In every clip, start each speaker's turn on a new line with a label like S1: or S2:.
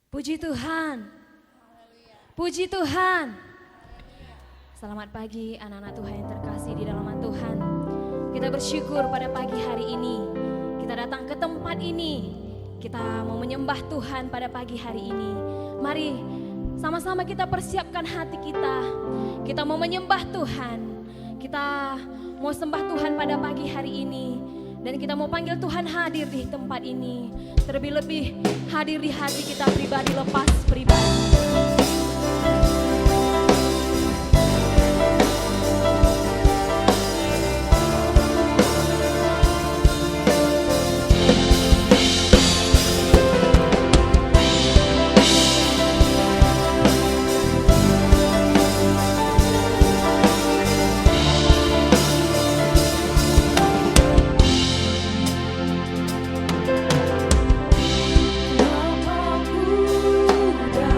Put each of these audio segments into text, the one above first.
S1: Puji Tuhan. Puji Tuhan. Selamat pagi anak-anak Tuhan yang terkasih di dalam nama Tuhan. Kita bersyukur pada pagi hari ini. Kita datang ke tempat ini. Kita mau menyembah Tuhan pada pagi hari ini. Mari sama-sama kita persiapkan hati kita. Kita mau menyembah Tuhan. Kita mau sembah Tuhan pada pagi hari ini. Dan kita mau panggil Tuhan hadir di tempat ini. Terlebih-lebih hadir di hati kita pribadi, lepas pribadi.
S2: Lapang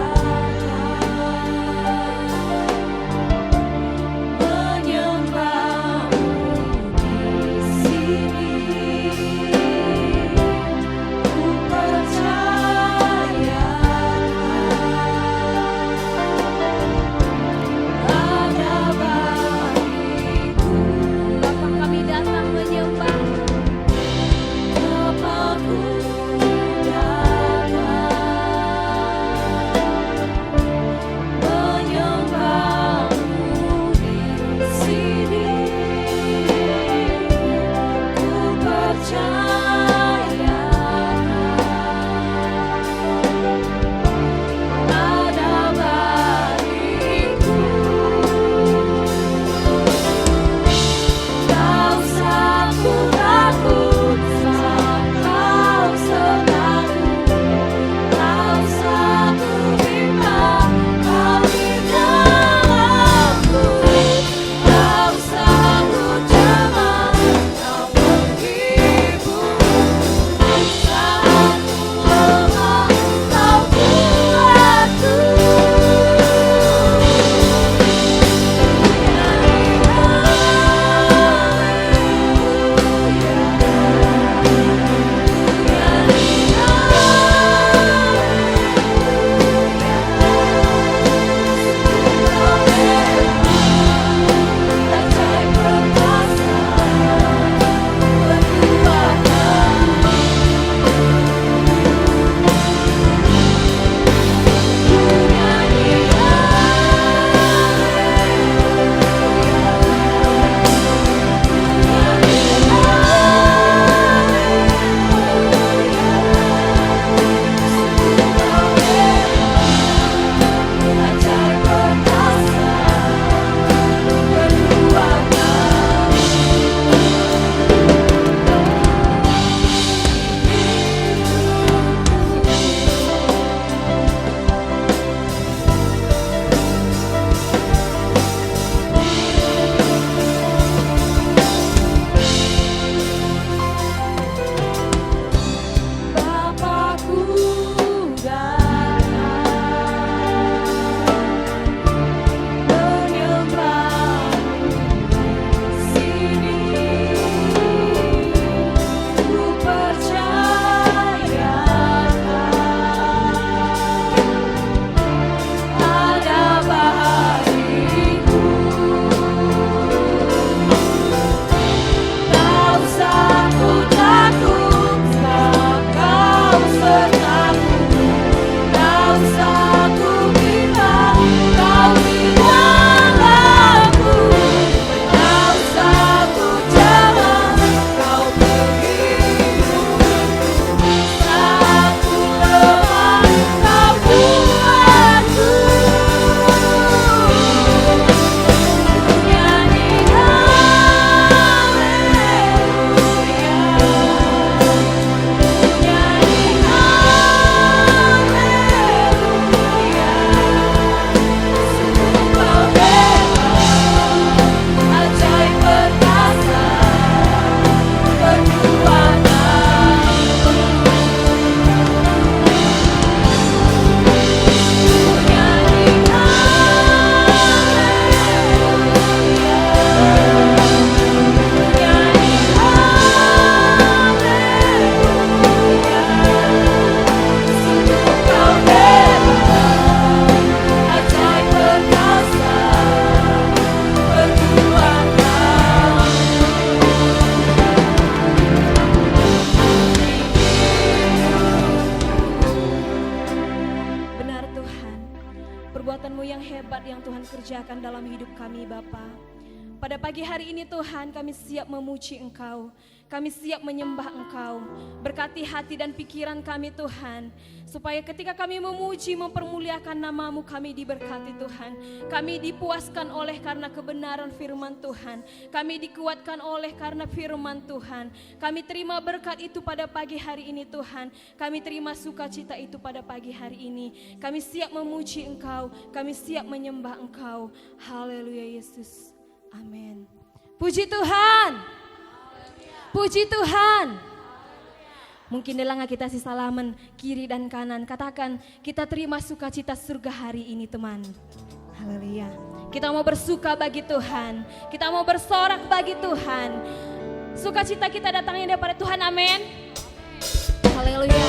S2: muda
S1: permuliakan dalam hidup kami Bapa. Pada pagi hari ini Tuhan, kami siap memuji Engkau, kami siap menyembah Engkau. Berkati hati dan pikiran kami Tuhan, supaya ketika kami memuji, mempermuliakan nama-Mu, kami diberkati Tuhan. Kami dipuaskan oleh karena kebenaran firman Tuhan, kami dikuatkan oleh karena firman Tuhan. Kami terima berkat itu pada pagi hari ini Tuhan, kami terima sukacita itu pada pagi hari ini. Kami siap memuji Engkau, kami siap menyembah Engkau. Haleluya Yesus. Amin. Puji Tuhan. Puji Tuhan. Mungkin delanga kita si salaman kiri dan kanan. Katakan, kita terima sukacita surga hari ini teman. Haleluya. Kita mau bersuka bagi Tuhan. Kita mau bersorak bagi Tuhan. Sukacita kita datangnya daripada Tuhan. Amin. Haleluya.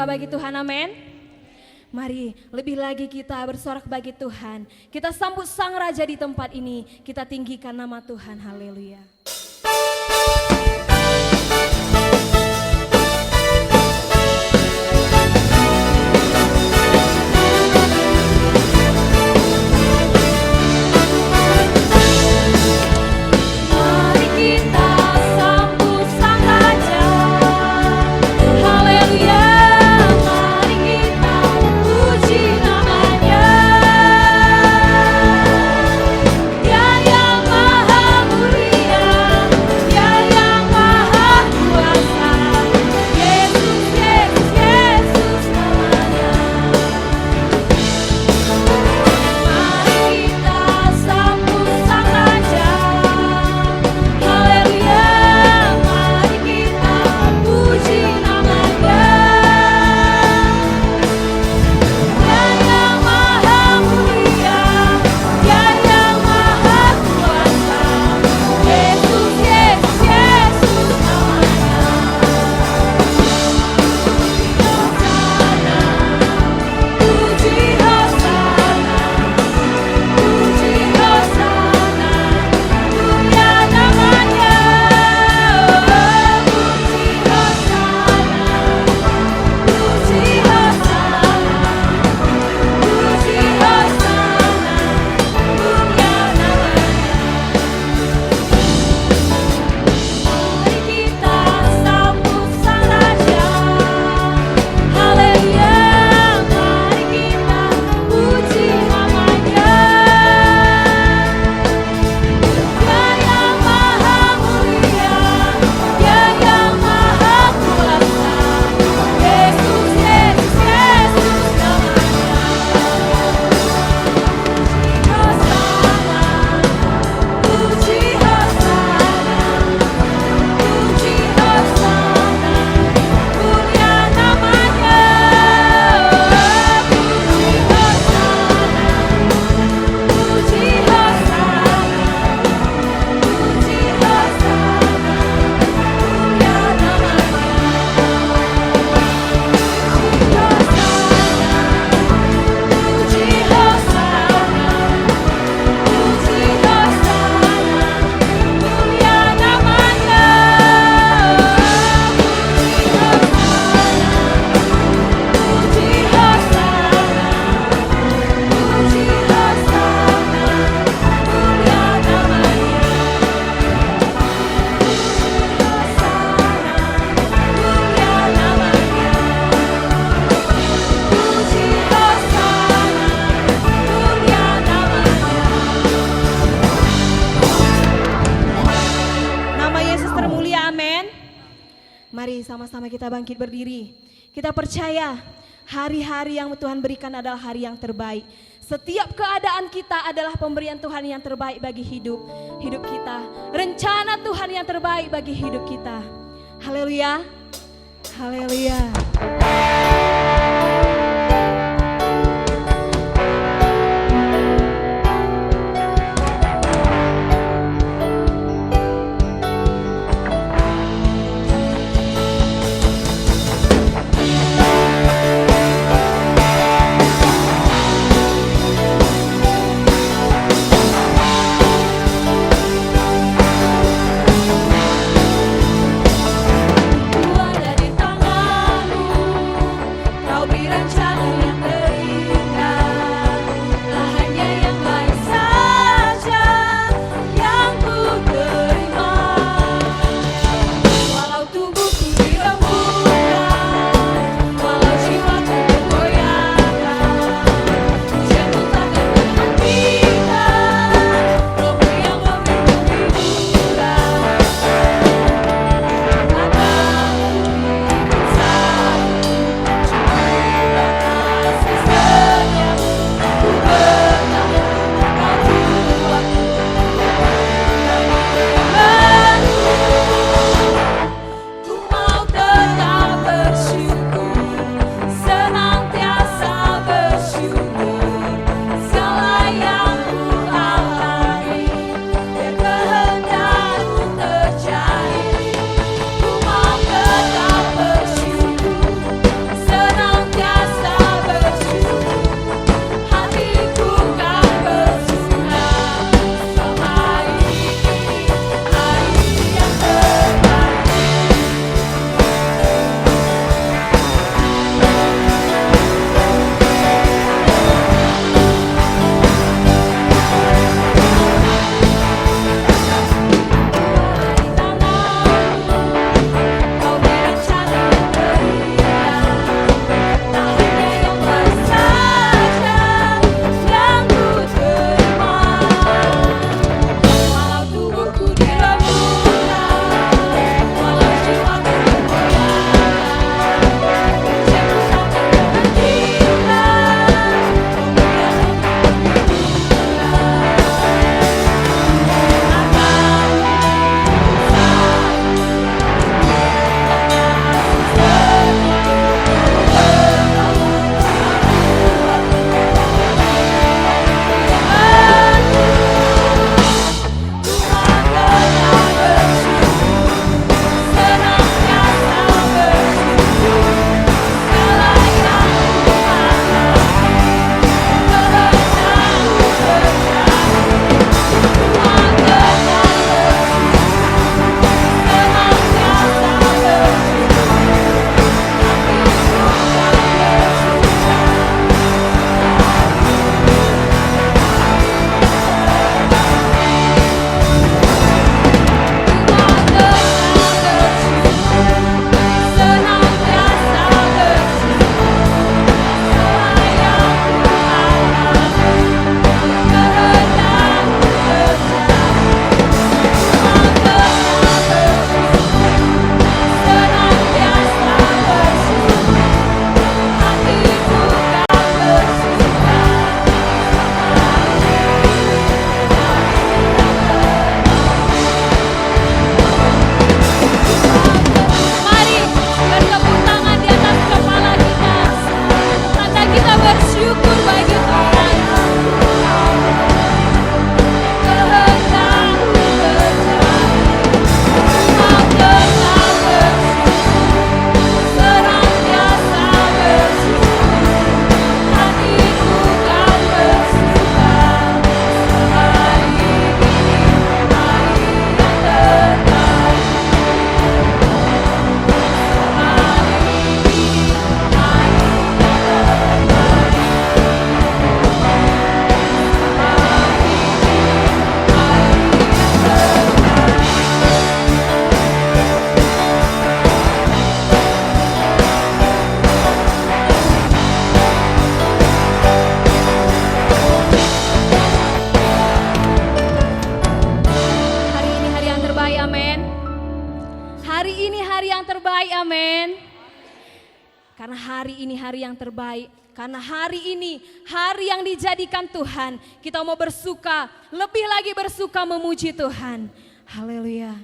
S1: Bagi Tuhan, amin. Mari lebih lagi kita bersorak bagi Tuhan. Kita sambut Sang Raja di tempat ini. Kita tinggikan nama Tuhan, haleluya.
S2: Yeah. Mari sama-sama kita bangkit berdiri. Kita percaya hari-hari yang Tuhan berikan adalah hari yang terbaik. Setiap keadaan kita adalah pemberian Tuhan yang terbaik bagi hidup kita. Rencana Tuhan yang terbaik bagi hidup kita. Haleluya. Haleluya.
S1: Ada di tanganmu, terbaik, amin. Karena hari ini hari yang terbaik. Karena hari ini hari yang dijadikan Tuhan. Kita mau bersuka, lebih lagi bersuka memuji Tuhan. Haleluya.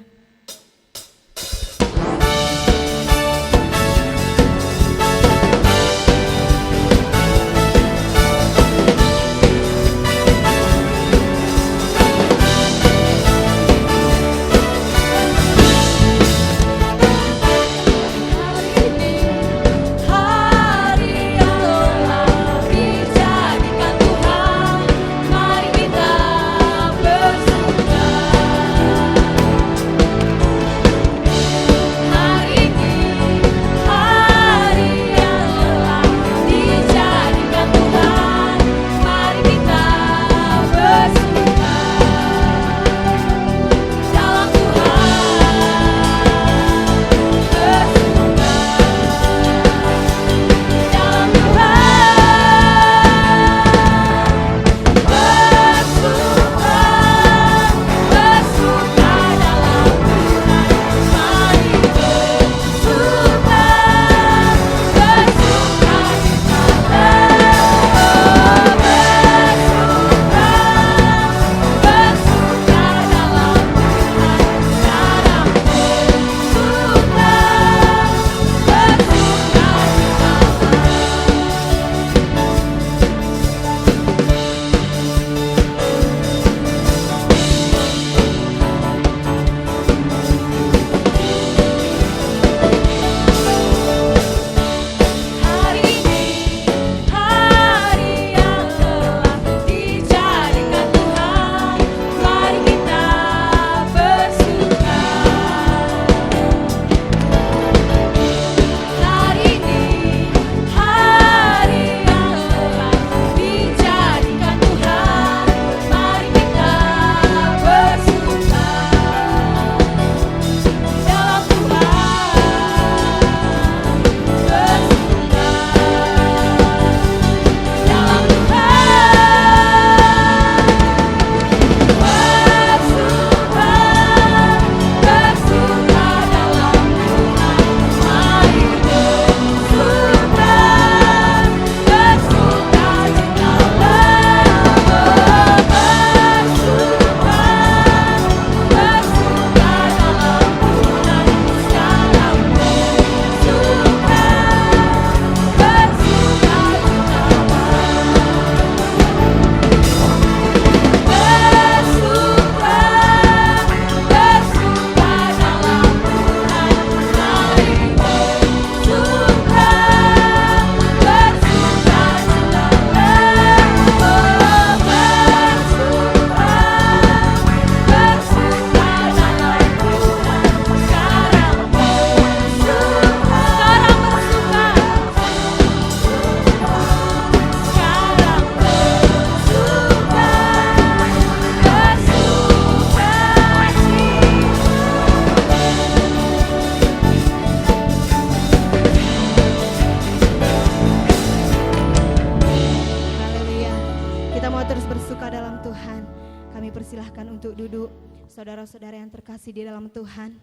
S1: Persilahkan untuk duduk, saudara-saudara yang terkasih di dalam Tuhan.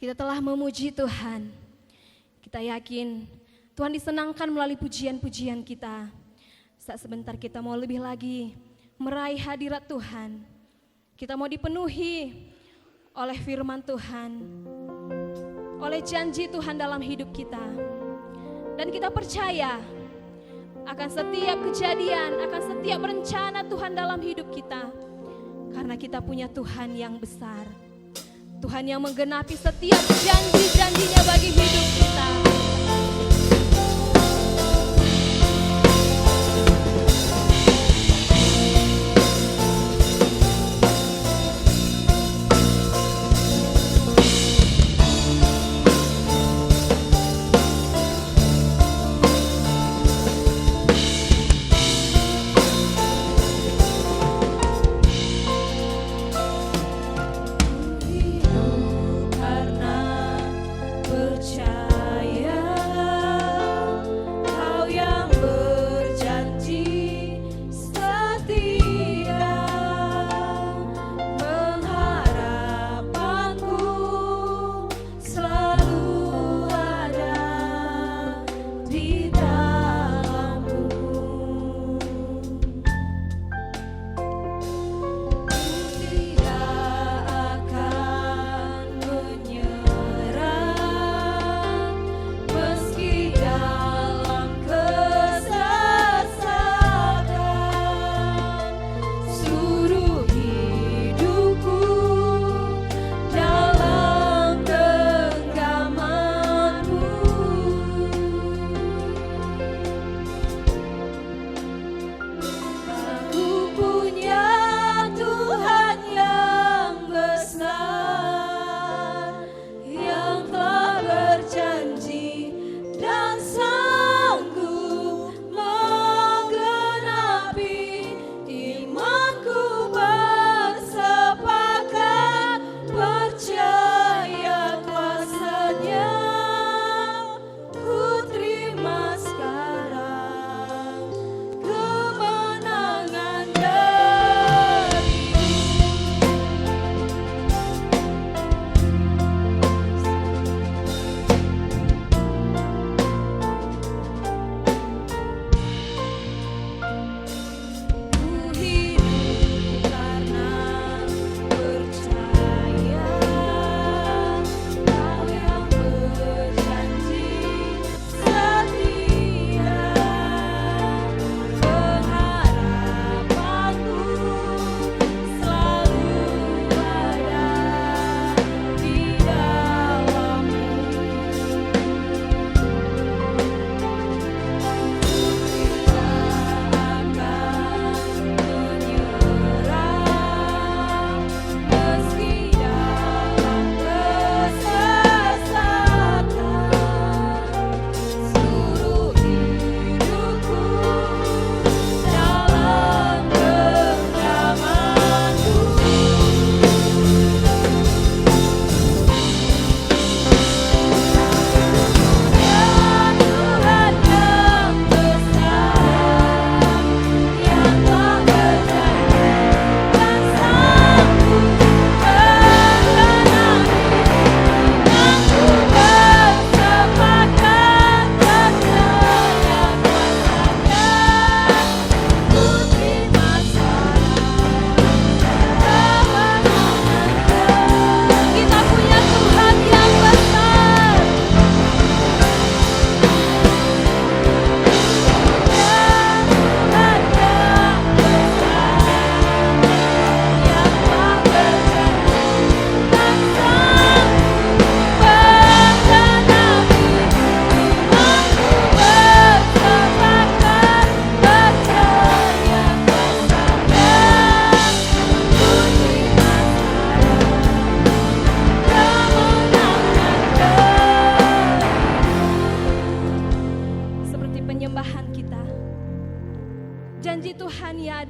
S1: Kita telah memuji Tuhan. Kita yakin Tuhan disenangkan melalui pujian-pujian kita. Saat sebentar kita mau lebih lagi meraih hadirat Tuhan. Kita mau dipenuhi oleh firman Tuhan, oleh janji Tuhan dalam hidup kita. Dan kita percaya akan setiap kejadian, akan setiap rencana Tuhan dalam hidup kita. Karena kita punya Tuhan yang besar. Tuhan yang menggenapi setiap janji-janjinya bagi hidup kita.
S2: Karena percaya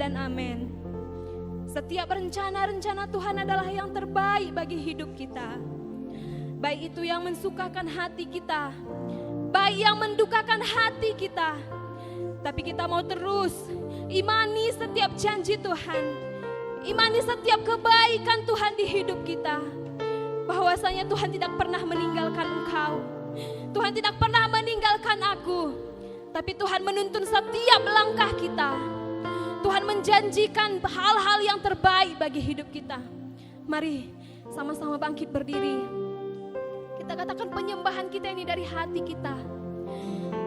S2: dan amin. Setiap rencana-rencana Tuhan adalah yang terbaik bagi hidup kita. Baik itu yang mensukakan hati kita, baik yang mendukakan hati kita. Tapi kita mau terus imani setiap janji Tuhan, imani setiap kebaikan Tuhan di hidup kita. Bahwasanya Tuhan tidak pernah meninggalkan engkau, Tuhan tidak pernah meninggalkan aku. Tapi Tuhan menuntun setiap langkah kita. Tuhan menjanjikan hal-hal yang terbaik bagi hidup kita. Mari sama-sama bangkit berdiri. Kita katakan penyembahan kita ini dari hati kita.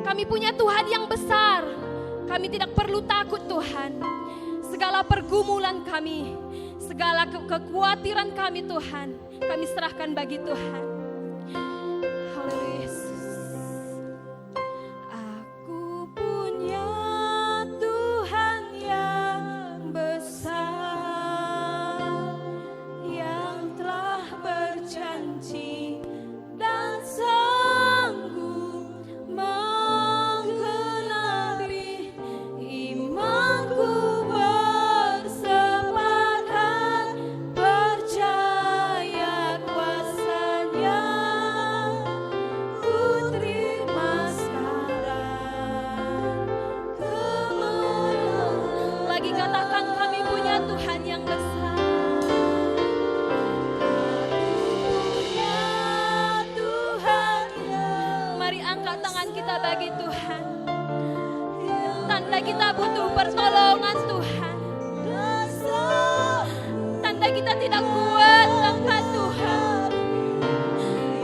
S2: Kami punya Tuhan yang besar. Kami tidak perlu takut Tuhan. Segala pergumulan kami, segala kekhawatiran kami Tuhan, kami serahkan bagi Tuhan. Haleluya. Aku punya Tuhan yang besar, yang telah berjanji dan sanggup menggenapi imanku, bersepakat percaya kuasanya. Ku terima sekarang kemenangan. Lagi katakan kami punya Tuhan yang besar. Mari angkat tangan kita bagi Tuhan. Tanda kita butuh pertolongan Tuhan. Tanda kita tidak kuat tanpa Tuhan.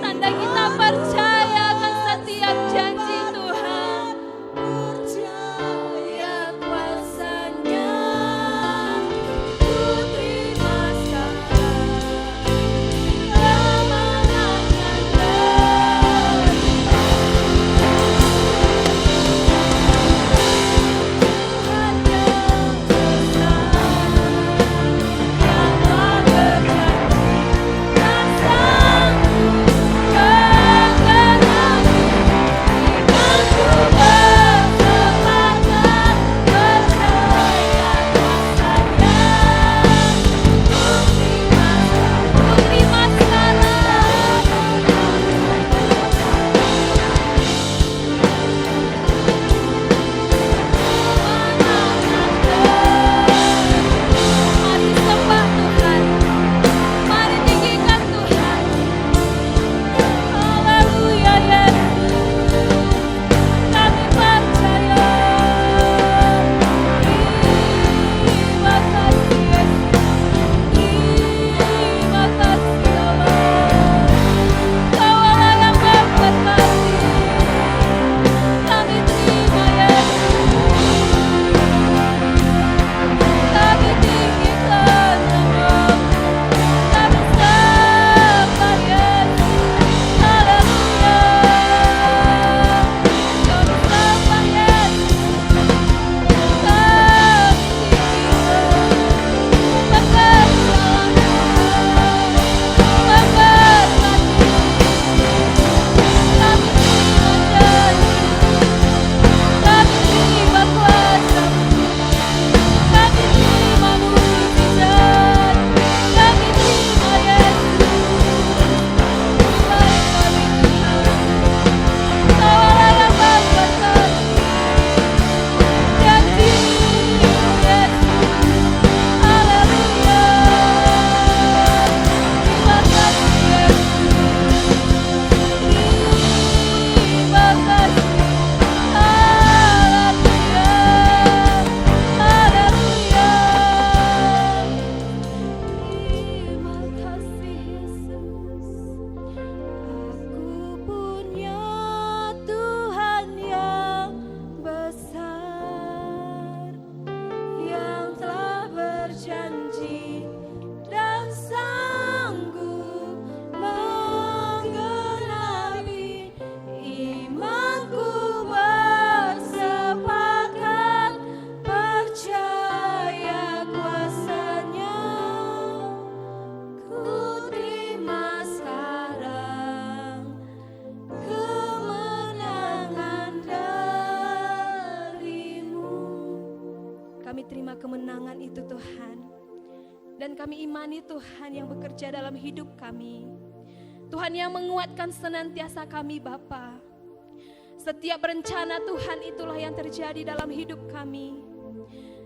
S2: Tanda kita percaya akan setiap janji Tuhan. Percaya kuasanya. Ku terima sekarang kemenangan dari Tuhan yang besar, yang telah berjanji. Dan kami imani Tuhan yang bekerja dalam hidup kami. Tuhan yang menguatkan senantiasa kami Bapa. Setiap rencana Tuhan itulah yang terjadi dalam hidup kami.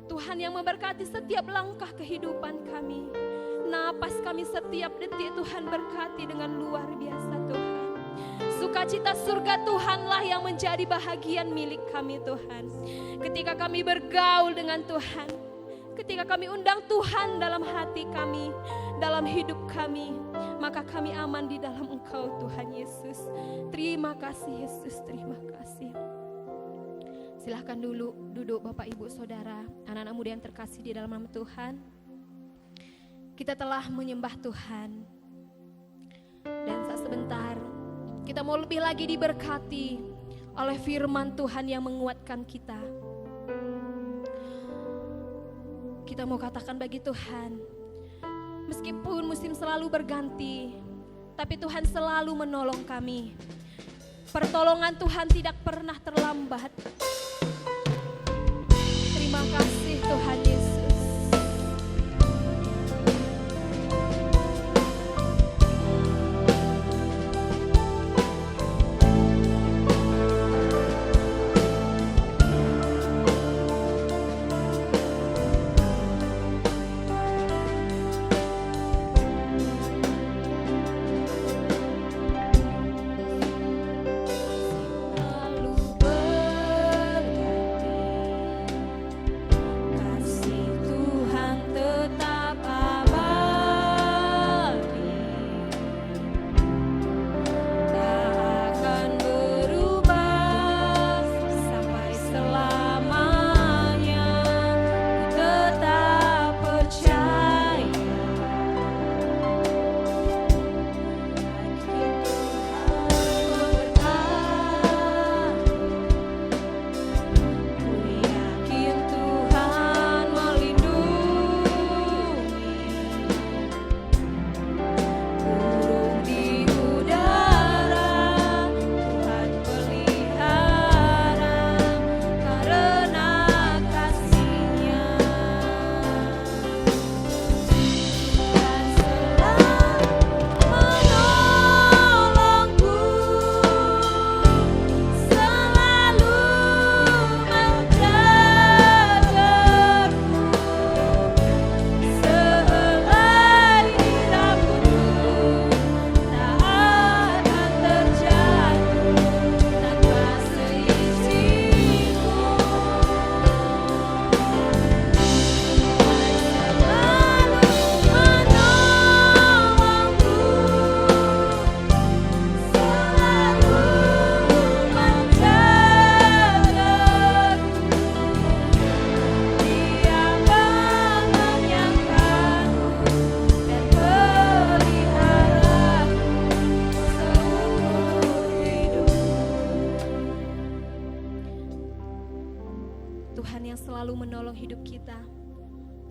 S2: Tuhan yang memberkati setiap langkah kehidupan kami. Napas kami setiap detik Tuhan berkati dengan luar biasa Tuhan. Sukacita surga Tuhanlah yang menjadi bahagian milik kami Tuhan. Ketika kami bergaul dengan Tuhan, ketika kami undang Tuhan dalam hati kami, dalam hidup kami, maka kami aman di dalam Engkau Tuhan Yesus. Terima kasih Yesus, terima kasih. Silahkan dulu duduk Bapak Ibu Saudara, anak-anak muda yang terkasih di dalam nama Tuhan. Kita telah menyembah Tuhan. Dan saat sebentar kita mau lebih lagi diberkati oleh firman Tuhan yang menguatkan kita. Kita mau katakan bagi Tuhan, meskipun musim selalu berganti, tapi Tuhan selalu menolong kami. Pertolongan Tuhan tidak pernah terlambat. Terima kasih Tuhan Yesus.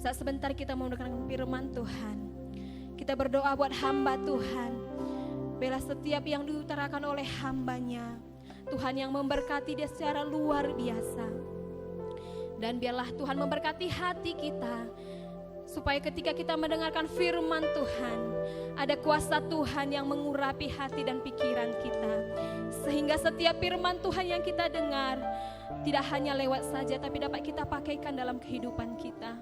S2: Saat sebentar kita mau mendengarkan firman Tuhan. Kita berdoa buat hamba Tuhan. Bela setiap yang diutarakan oleh hambanya. Tuhan yang memberkati dia secara luar biasa. Dan biarlah Tuhan memberkati hati kita. Supaya ketika kita mendengarkan firman Tuhan, ada kuasa Tuhan yang mengurapi hati dan pikiran kita. Sehingga setiap firman Tuhan yang kita dengar tidak hanya lewat saja, tapi dapat kita pakaikan dalam kehidupan kita.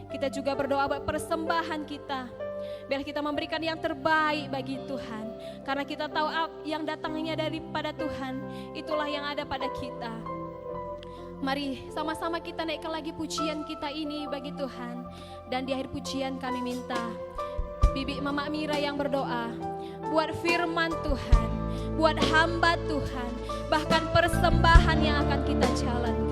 S2: Kita juga berdoa buat persembahan kita. Biar kita memberikan yang terbaik bagi Tuhan. Karena kita tahu yang datangnya daripada Tuhan, itulah yang ada pada kita. Mari sama-sama kita naikkan lagi pujian kita ini bagi Tuhan. Dan di akhir pujian kami minta Bibi Mama Mira yang berdoa buat firman Tuhan, buat hamba Tuhan, bahkan persembahan yang akan kita jalankan.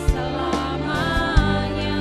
S3: Selamanya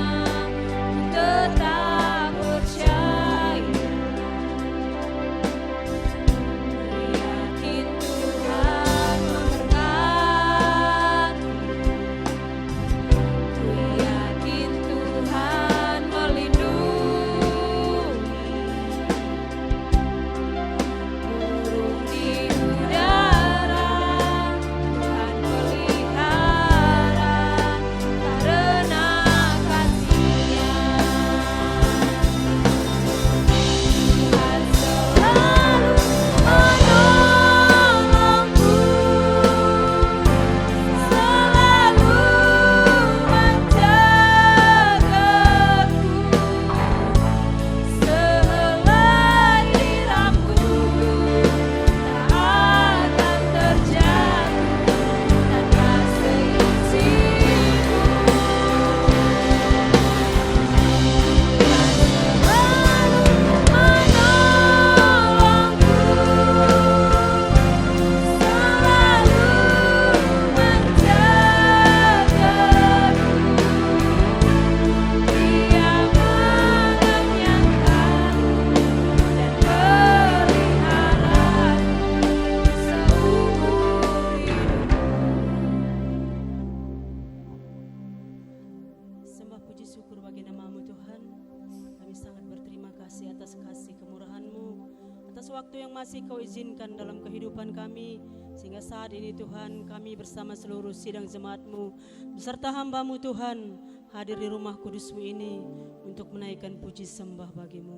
S3: atas waktu yang masih Kau izinkan dalam kehidupan kami, sehingga saat ini Tuhan kami bersama seluruh sidang jemaat-Mu beserta hamba-Mu Tuhan hadir di rumah kudus-Mu ini untuk menaikkan puji sembah bagi-Mu.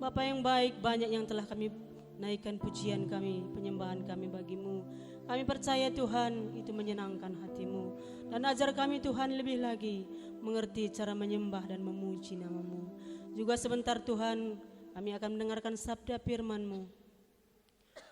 S3: Bapa yang baik, banyak yang telah kami naikkan pujian kami, penyembahan kami bagi-Mu. Kami percaya Tuhan itu menyenangkan hati-Mu, dan ajar kami Tuhan lebih lagi mengerti cara menyembah dan memuji nama-Mu. Juga sebentar Tuhan kami akan mendengarkan sabda firman-Mu.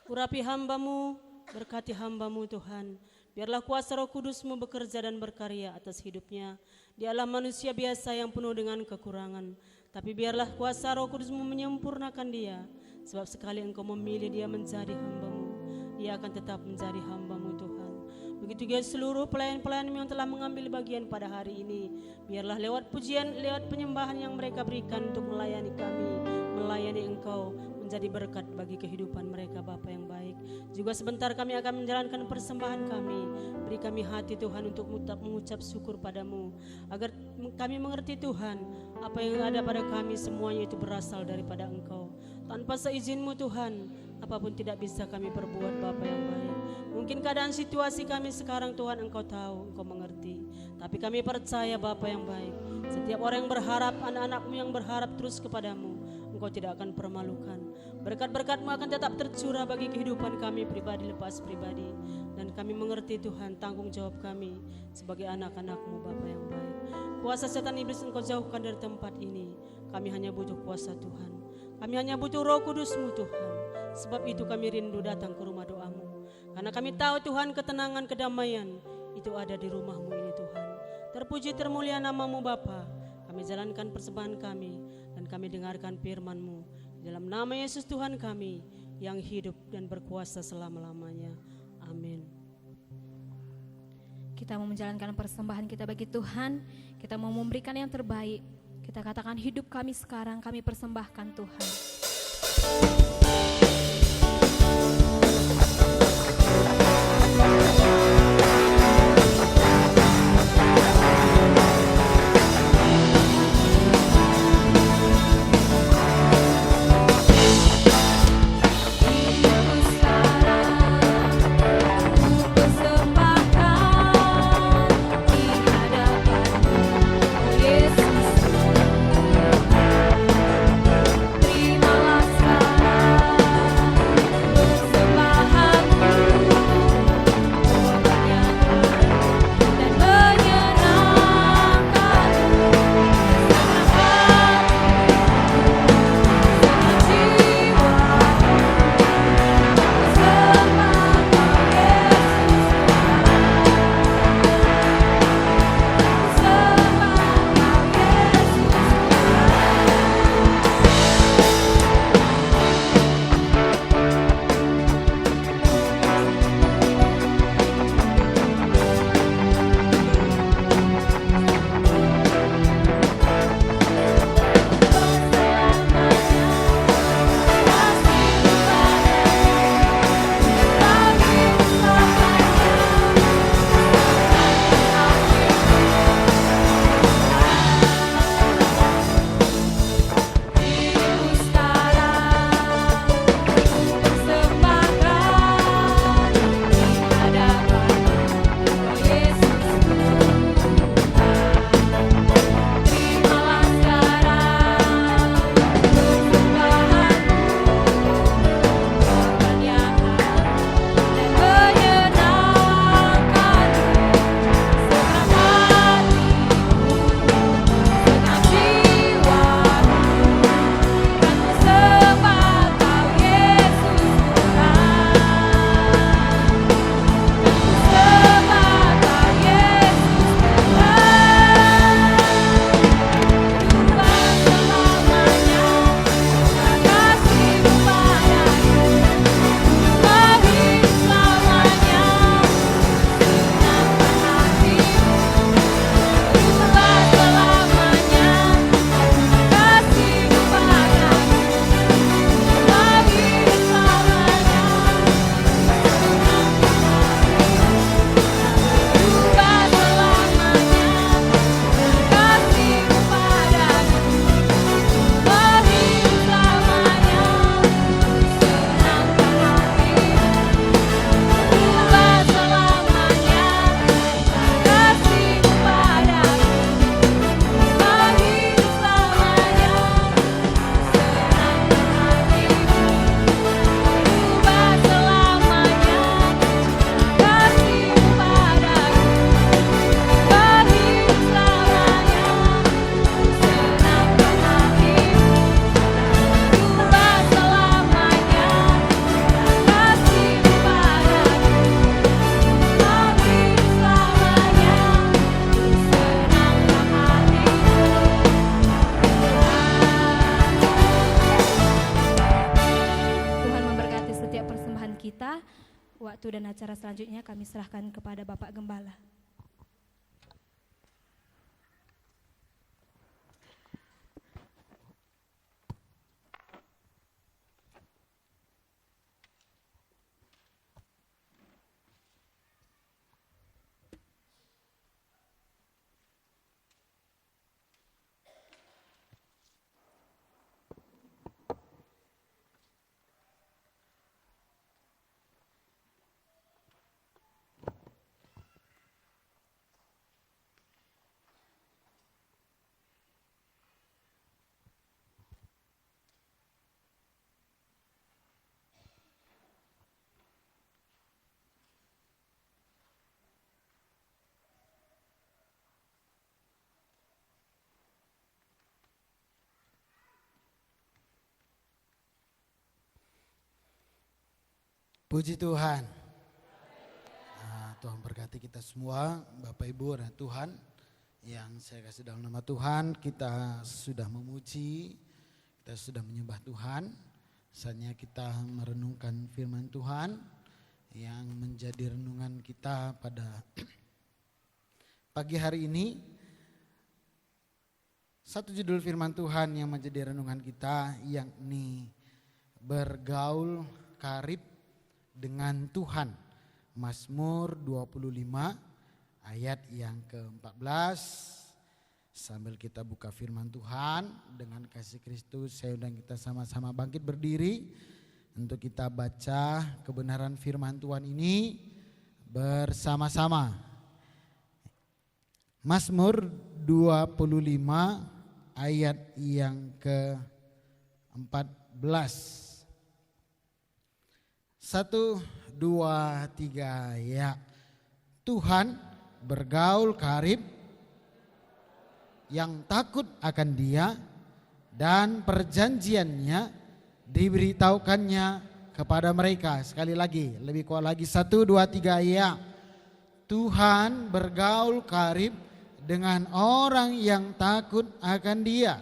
S3: Urapi hamba-Mu, berkati hamba-Mu Tuhan. Biarlah kuasa Roh Kudus-Mu bekerja dan berkarya atas hidupnya. Dialah manusia biasa yang penuh dengan kekurangan, tapi biarlah kuasa Roh Kudus-Mu menyempurnakan dia. Sebab sekali Engkau memilih dia menjadi hamba-Mu, dia akan tetap menjadi hamba-Mu Tuhan. Begitu juga seluruh pelayan-pelayan-Mu yang telah mengambil bagian pada hari ini. Biarlah lewat pujian, lewat penyembahan yang mereka berikan untuk melayani kami, melayani Engkau, menjadi berkat bagi kehidupan mereka Bapa yang baik. Juga sebentar kami akan menjalankan persembahan kami. Beri kami hati Tuhan untuk mengucap syukur padamu, agar kami mengerti Tuhan, apa yang ada pada kami semuanya itu berasal daripada Engkau. Tanpa seizin-Mu Tuhan, apapun tidak bisa kami perbuat Bapa yang baik. Mungkin keadaan situasi kami sekarang Tuhan Engkau tahu, Engkau mengerti. Tapi kami percaya Bapa yang baik, setiap orang yang berharap, anak-anak-Mu yang berharap terus kepadamu, Engkau tidak akan permalukan. Berkat-berkat-Mu akan tetap tercurah bagi kehidupan kami pribadi lepas pribadi. Dan kami mengerti Tuhan tanggung jawab kami sebagai anak-anak-Mu Bapa yang baik. Kuasa setan iblis Engkau jauhkan dari tempat ini. Kami hanya butuh kuasa Tuhan. Kami hanya butuh Roh Kudus-Mu Tuhan. Sebab itu kami rindu datang ke rumah doa-Mu. Karena kami tahu Tuhan ketenangan, kedamaian itu ada di rumah-Mu ini Tuhan. Terpuji termulia nama-Mu Bapa. Kami jalankan persembahan kami dan kami dengarkan firman-Mu. Dalam nama Yesus Tuhan kami yang hidup dan berkuasa selama-lamanya. Amin.
S1: Kita mau menjalankan persembahan kita bagi Tuhan. Kita mau memberikan yang terbaik. Kita katakan hidup kami sekarang kami persembahkan Tuhan.
S2: Terimalah sekarang kita. Waktu dan acara selanjutnya kami serahkan kepada Bapak Gembala.
S4: Puji Tuhan. Tuhan berkati kita semua, Bapak Ibu dan Tuhan yang saya kasih dalam nama Tuhan. Kita sudah memuji, kita sudah menyembah Tuhan. Saatnya kita merenungkan firman Tuhan yang menjadi renungan kita pada pagi hari ini. Satu judul firman Tuhan yang menjadi renungan kita, yakni bergaul karib dengan Tuhan. Mazmur 25 ayat yang ke-14. Sambil kita buka firman Tuhan dengan kasih Kristus, saya undang kita sama-sama bangkit berdiri untuk kita baca kebenaran firman Tuhan ini bersama-sama. Mazmur 25 ayat yang ke-14. 1, 2, 3 ya. Tuhan bergaul karib yang takut akan Dia, dan perjanjiannya diberitahukannya kepada mereka. Sekali lagi, lebih kuat lagi. 1, 2, 3 ya. Tuhan bergaul karib dengan orang yang takut akan Dia,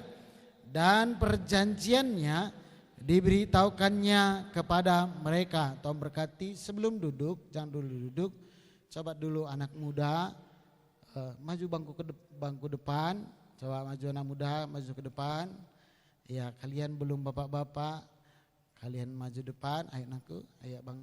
S4: dan perjanjiannya diberitahukannya kepada mereka. Tuhan berkati. Sebelum duduk, jangan dulu duduk, coba dulu anak muda maju bangku depan. Coba maju anak muda, maju ke depan. Ya, kalian belum bapak-bapak, kalian maju depan. Ayo anakku, ayo bang.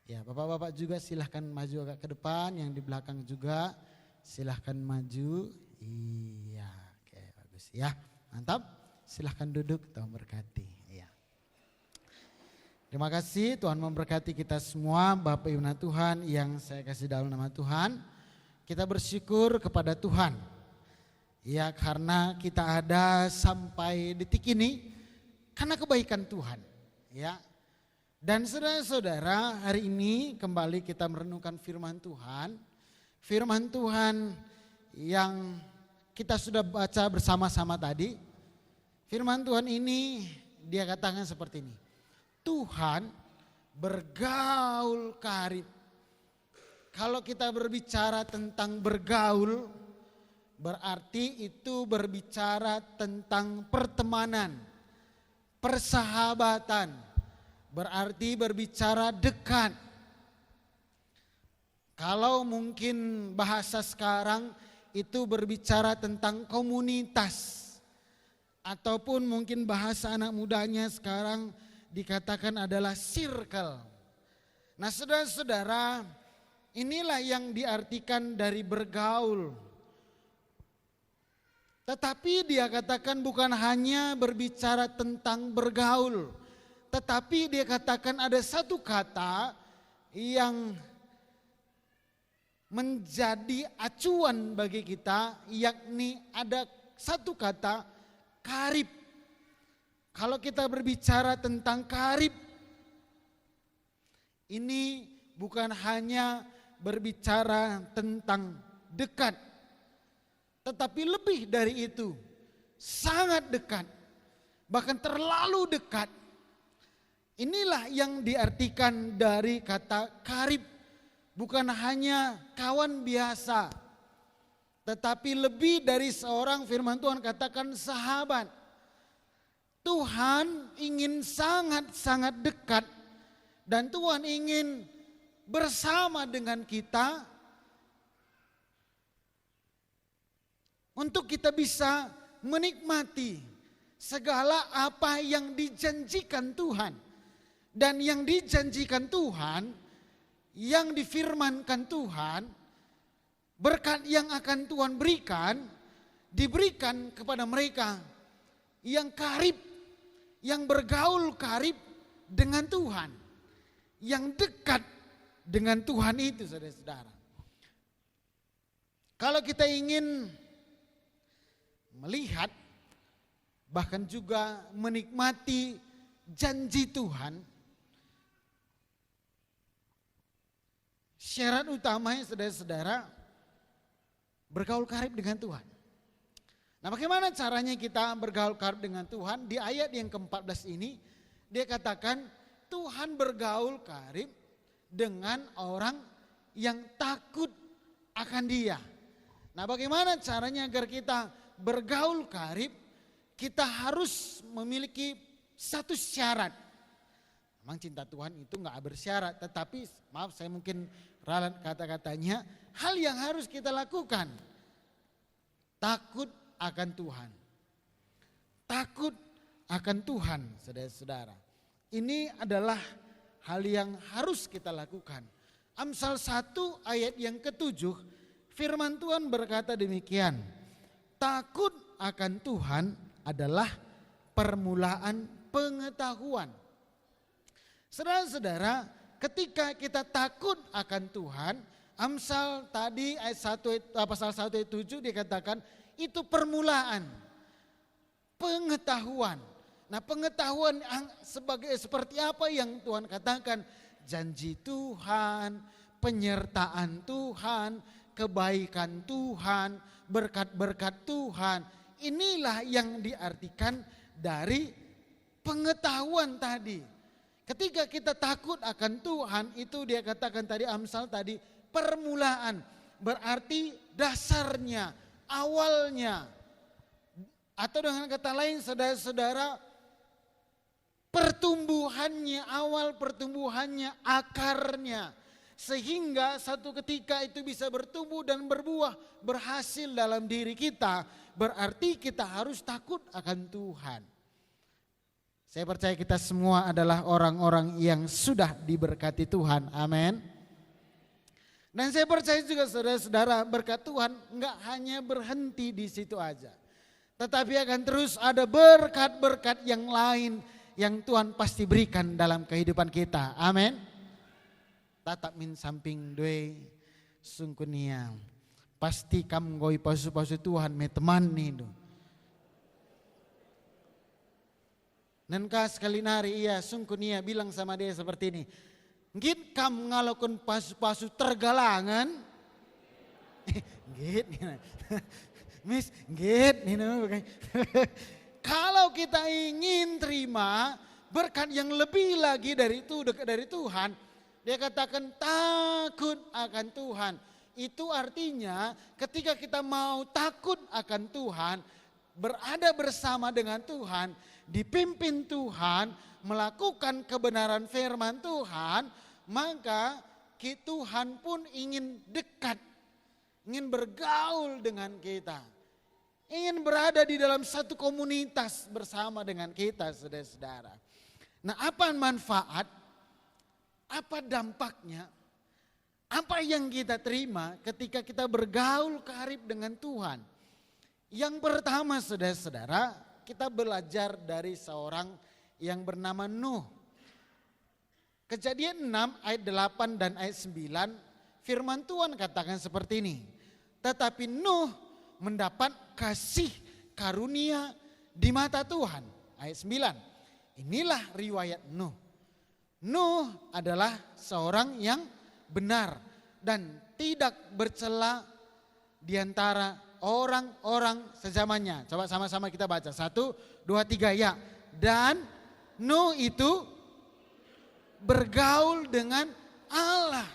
S4: Ya, bapak-bapak juga silahkan maju agak ke depan. Yang di belakang juga silahkan maju. Iya, oke, bagus ya, mantap. Silahkan duduk, Tuhan berkati. Terima kasih, Tuhan memberkati kita semua, Bapak Ibu dan Tuhan yang saya kasih dalam nama Tuhan. Kita bersyukur kepada Tuhan, ya, karena kita ada sampai detik ini karena kebaikan Tuhan, ya. Dan saudara-saudara, hari ini kembali kita merenungkan firman Tuhan. Firman Tuhan yang kita sudah baca bersama-sama tadi. Firman Tuhan ini dia katakan seperti ini. Tuhan bergaul karib. Kalau kita berbicara tentang bergaul, berarti itu berbicara tentang pertemanan, persahabatan, berarti berbicara dekat. Kalau mungkin bahasa sekarang itu berbicara tentang komunitas, ataupun mungkin bahasa anak mudanya sekarang dikatakan adalah circle. Nah, saudara-saudara, inilah yang diartikan dari bergaul. Tetapi dia katakan bukan hanya berbicara tentang bergaul, tetapi dia katakan ada satu kata yang menjadi acuan bagi kita, yakni ada satu kata karib. Kalau kita berbicara tentang karib, ini bukan hanya berbicara tentang dekat, tetapi lebih dari itu, sangat dekat, bahkan terlalu dekat. Inilah yang diartikan dari kata karib, bukan hanya kawan biasa, tetapi lebih dari seorang, firman Tuhan katakan sahabat. Tuhan ingin sangat-sangat dekat Dan Tuhan ingin bersama dengan kita untuk kita bisa menikmati segala apa yang dijanjikan Tuhan. Dan yang dijanjikan Tuhan, yang difirmankan Tuhan, berkat yang akan Tuhan berikan, diberikan kepada mereka yang karib, yang bergaul karib dengan Tuhan, yang dekat dengan Tuhan itu, saudara-saudara. Kalau kita ingin melihat, bahkan juga menikmati janji Tuhan, syarat utamanya, saudara-saudara, bergaul karib dengan Tuhan. Nah, bagaimana caranya kita bergaul karib dengan Tuhan? Di ayat yang ke-14 ini, dia katakan Tuhan bergaul karib dengan orang yang takut akan Dia. Nah, bagaimana caranya agar kita bergaul karib? Kita harus memiliki satu syarat. Memang cinta Tuhan itu enggak bersyarat, tetapi maaf saya mungkin ralat kata-katanya, hal yang harus kita lakukan. Takut akan Tuhan. Takut akan Tuhan, saudara-saudara. Ini adalah hal yang harus kita lakukan. Amsal 1 ayat yang ke-7, firman Tuhan berkata demikian. Takut akan Tuhan adalah permulaan pengetahuan. Saudara-saudara, ketika kita takut akan Tuhan, Amsal tadi ayat 1, pasal 1 ayat 7 dikatakan itu permulaan pengetahuan. Nah, pengetahuan seperti apa yang Tuhan katakan? Janji Tuhan, penyertaan Tuhan, kebaikan Tuhan, berkat-berkat Tuhan. Inilah yang diartikan dari pengetahuan tadi. Ketika kita takut akan Tuhan, itu dia katakan tadi Amsal tadi, permulaan, berarti dasarnya, awalnya. Atau dengan kata lain, saudara-saudara, pertumbuhannya, awal pertumbuhannya, akarnya. Sehingga satu ketika itu bisa bertumbuh dan berbuah, berhasil dalam diri kita. Berarti kita harus takut akan Tuhan. Saya percaya kita semua adalah orang-orang yang sudah diberkati Tuhan. Amin. Dan saya percaya juga saudara-saudara, berkat Tuhan enggak hanya berhenti di situ aja. Tetapi akan terus ada berkat-berkat yang lain yang Tuhan pasti berikan dalam kehidupan kita. Amin. Tatap min samping doi sungkunia. Pasti kamu goi pasu-pasu Tuhan me teman nih. Nankah sekali nari iya sungkunia bilang sama dia seperti ini. Git kamu ngalakukan pasu-pasu tergalangan. Git. Miss, git. Kalau kita ingin terima berkat yang lebih lagi dari itu, dekat dari Tuhan. Dia katakan takut akan Tuhan. Itu artinya ketika kita mau takut akan Tuhan, berada bersama dengan Tuhan, dipimpin Tuhan, melakukan kebenaran firman Tuhan, maka Tuhan pun ingin dekat, ingin bergaul dengan kita. Ingin berada di dalam satu komunitas bersama dengan kita, saudara-saudara. Nah, apa manfaat? Apa dampaknya? Apa yang kita terima ketika kita bergaul karib dengan Tuhan? Yang pertama, saudara-saudara, kita belajar dari seorang yang bernama Nuh. Kejadian 6 ayat 8 dan ayat 9, firman Tuhan katakan seperti ini. Tetapi Nuh mendapat kasih karunia di mata Tuhan. Ayat 9, inilah riwayat Nuh. Nuh adalah seorang yang benar dan tidak bercela di antara orang-orang sezamannya. Coba sama-sama kita baca. 1, 2, 3 ya. Dan Nuh itu bergaul dengan Allah.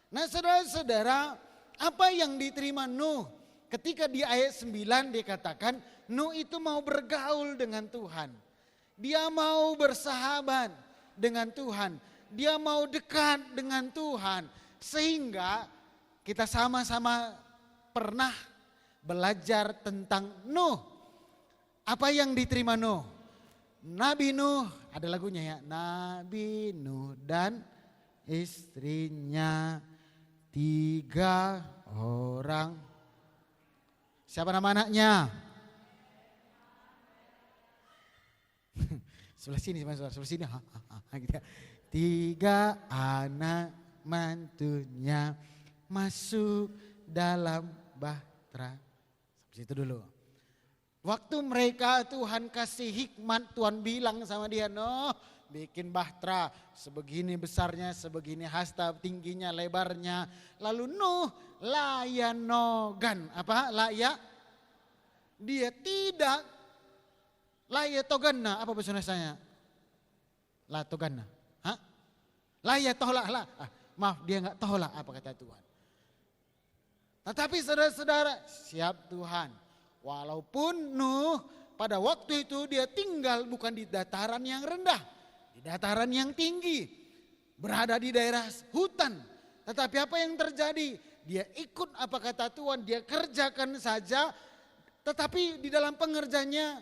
S4: Nah, saudara-saudara, apa yang diterima Nuh? Ketika di ayat 9 dikatakan Nuh itu mau bergaul dengan Tuhan. Dia mau bersahabat dengan Tuhan. dia mau dekat dengan Tuhan. Sehingga kita sama-sama pernah belajar tentang Nuh. Apa yang diterima Nuh? Nabi Nuh, ada lagunya ya. Nabi Nuh dan istrinya 3 orang. Siapa nama anaknya? Sebelah sini, sebelah sini. Gitu. 3 anak mantunya masuk dalam bahtera. Sampai situ dulu. Waktu mereka Tuhan kasih hikmat, Tuhan bilang sama dia, Nuh, bikin bahtera sebegini besarnya, sebegini hasta tingginya, lebarnya. Lalu Nuh layanogan, apa layak? Dia tidak layatoganna, apa bahasa Indonesianya? Latoganna, hah? Layatohlah lah. Maaf, dia nggak tohlah apa kata Tuhan. Tetapi saudara-saudara, siap Tuhan. Walaupun Nuh pada waktu itu dia tinggal bukan di dataran yang rendah, di dataran yang tinggi, berada di daerah hutan. Tetapi apa yang terjadi? Dia ikut apa kata Tuhan, dia kerjakan saja. Tetapi di dalam pengerjanya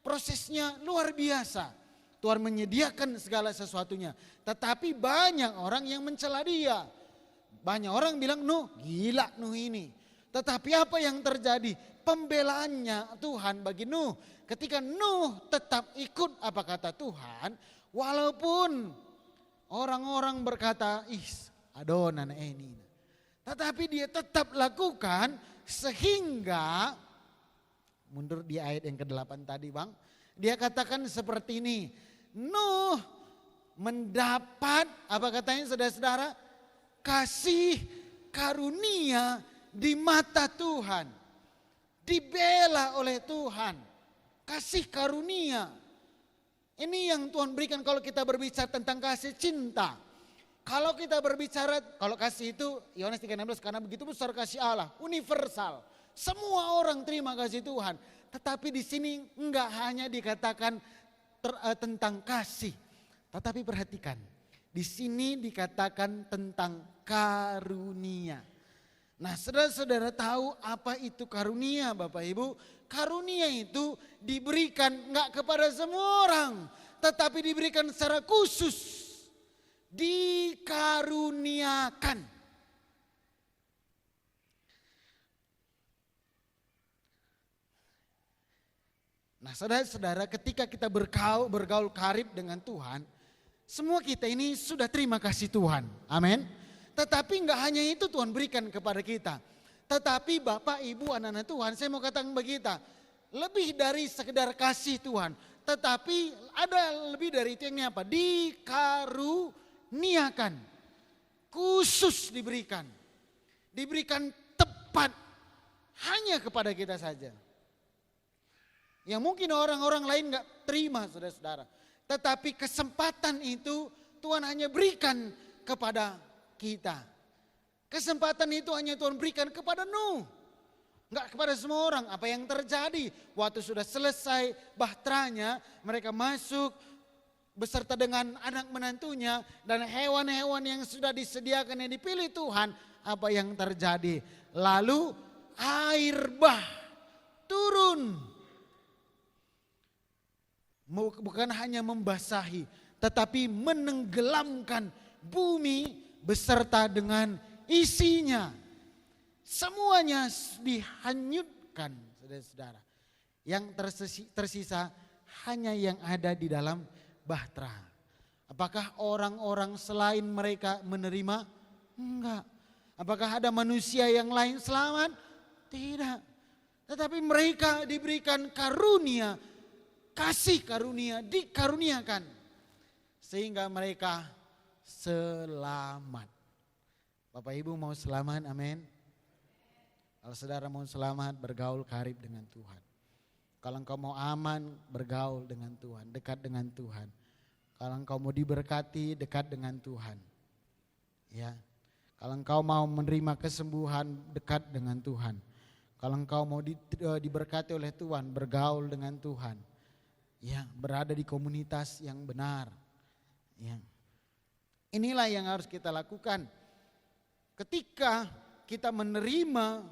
S4: prosesnya luar biasa. Tuhan menyediakan segala sesuatunya. Tetapi banyak orang yang mencela dia. Banyak orang bilang, Nuh gila Nuh ini. Tetapi apa yang terjadi? Pembelaannya Tuhan bagi Nuh. Ketika Nuh tetap ikut apa kata Tuhan. Walaupun orang-orang berkata, adonan ini. Tetapi dia tetap lakukan sehingga, mundur di ayat yang ke-8 tadi Bang. Dia katakan seperti ini. Nuh mendapat, apa katanya saudara-saudara? Kasih karunia di mata Tuhan. Dibela oleh Tuhan. Kasih karunia. Ini yang Tuhan berikan kalau kita berbicara tentang kasih cinta. Kalau kita berbicara, kalau kasih itu Yohanes 3:16, karena begitu besar kasih Allah, universal. Semua orang terima kasih Tuhan. Tetapi di sini enggak hanya dikatakan tentang kasih. Tetapi perhatikan, di sini dikatakan tentang karunia. Nah, saudara-saudara tahu apa itu karunia Bapak Ibu? Karunia itu diberikan enggak kepada semua orang, tetapi diberikan secara khusus. Dikaruniakan. Nah, saudara-saudara, ketika kita bergaul karib dengan Tuhan, semua kita ini sudah terima kasih Tuhan. Amin. Tetapi enggak hanya itu Tuhan berikan kepada kita. Tetapi Bapak, Ibu, anak-anak Tuhan, saya mau katakan bagi kita, lebih dari sekedar kasih Tuhan. Tetapi ada lebih dari itu, yang ini apa? Dikaruniakan. Khusus diberikan. Diberikan tepat hanya kepada kita saja. Yang mungkin orang-orang lain gak terima saudara-saudara. Tetapi kesempatan itu Tuhan hanya berikan kepada kita. Kesempatan itu hanya Tuhan berikan kepada Nuh. Gak kepada semua orang. Apa yang terjadi? Waktu sudah selesai bahteranya, mereka masuk beserta dengan anak menantunya dan hewan-hewan yang sudah disediakan yang dipilih Tuhan. Apa yang terjadi? Lalu air bah turun. Bukan hanya membasahi, tetapi menenggelamkan bumi beserta dengan isinya. Semuanya dihanyutkan, saudara-saudara. Yang tersisa hanya yang ada di dalam bahtera. Apakah orang-orang selain mereka menerima? Enggak. Apakah ada manusia yang lain selamat? Tidak. Tetapi mereka diberikan karunia, kasih karunia, dikaruniakan. Sehingga mereka selamat. Bapak Ibu mau selamat, amin. Kalau saudara mau selamat, bergaul karib dengan Tuhan. Kalau engkau mau aman, bergaul dengan Tuhan, dekat dengan Tuhan. Kalau engkau mau diberkati, dekat dengan Tuhan. Ya. Kalau engkau mau menerima kesembuhan, dekat dengan Tuhan. Kalau engkau mau diberkati oleh Tuhan, bergaul dengan Tuhan. Ya, berada di komunitas yang benar. Ya. Inilah yang harus kita lakukan. Ketika kita menerima,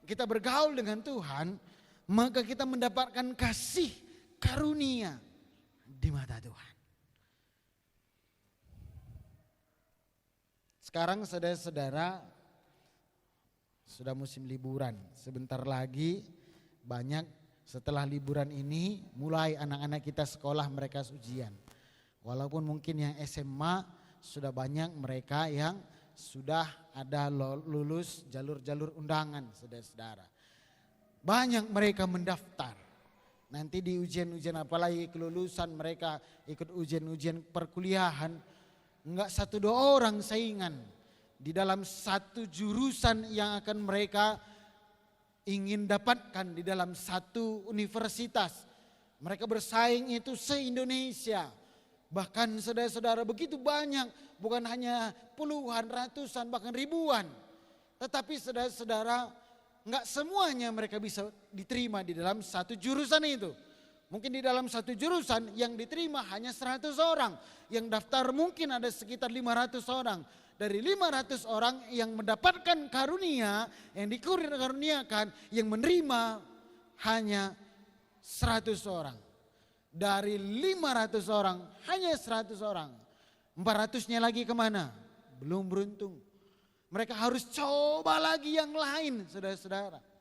S4: kita bergaul dengan Tuhan, maka kita mendapatkan kasih karunia di mata Tuhan. Sekarang saudara-saudara sudah musim liburan. Sebentar lagi banyak setelah liburan ini mulai anak-anak kita sekolah mereka ujian. Walaupun mungkin yang SMA sudah banyak mereka yang sudah ada lulus jalur-jalur undangan saudara-saudara. Banyak mereka mendaftar. Nanti di ujian-ujian apalagi kelulusan mereka ikut ujian-ujian perkuliahan. Enggak 1-2 orang saingan di dalam satu jurusan yang akan mereka ingin dapatkan di dalam satu universitas. Mereka bersaing itu se-Indonesia. Bahkan saudara-saudara begitu banyak, bukan hanya puluhan, ratusan, bahkan ribuan. Tetapi saudara-saudara enggak semuanya mereka bisa diterima di dalam satu jurusan itu. Mungkin di dalam satu jurusan yang diterima hanya 100 orang. Yang daftar mungkin ada sekitar 500 orang. Dari 500 orang yang mendapatkan karunia, yang dikaruniakan, yang menerima hanya 100 orang. Dari 500 orang hanya 100 orang. 400-nya lagi kemana? Belum beruntung. Mereka harus coba lagi yang lain saudara-saudara.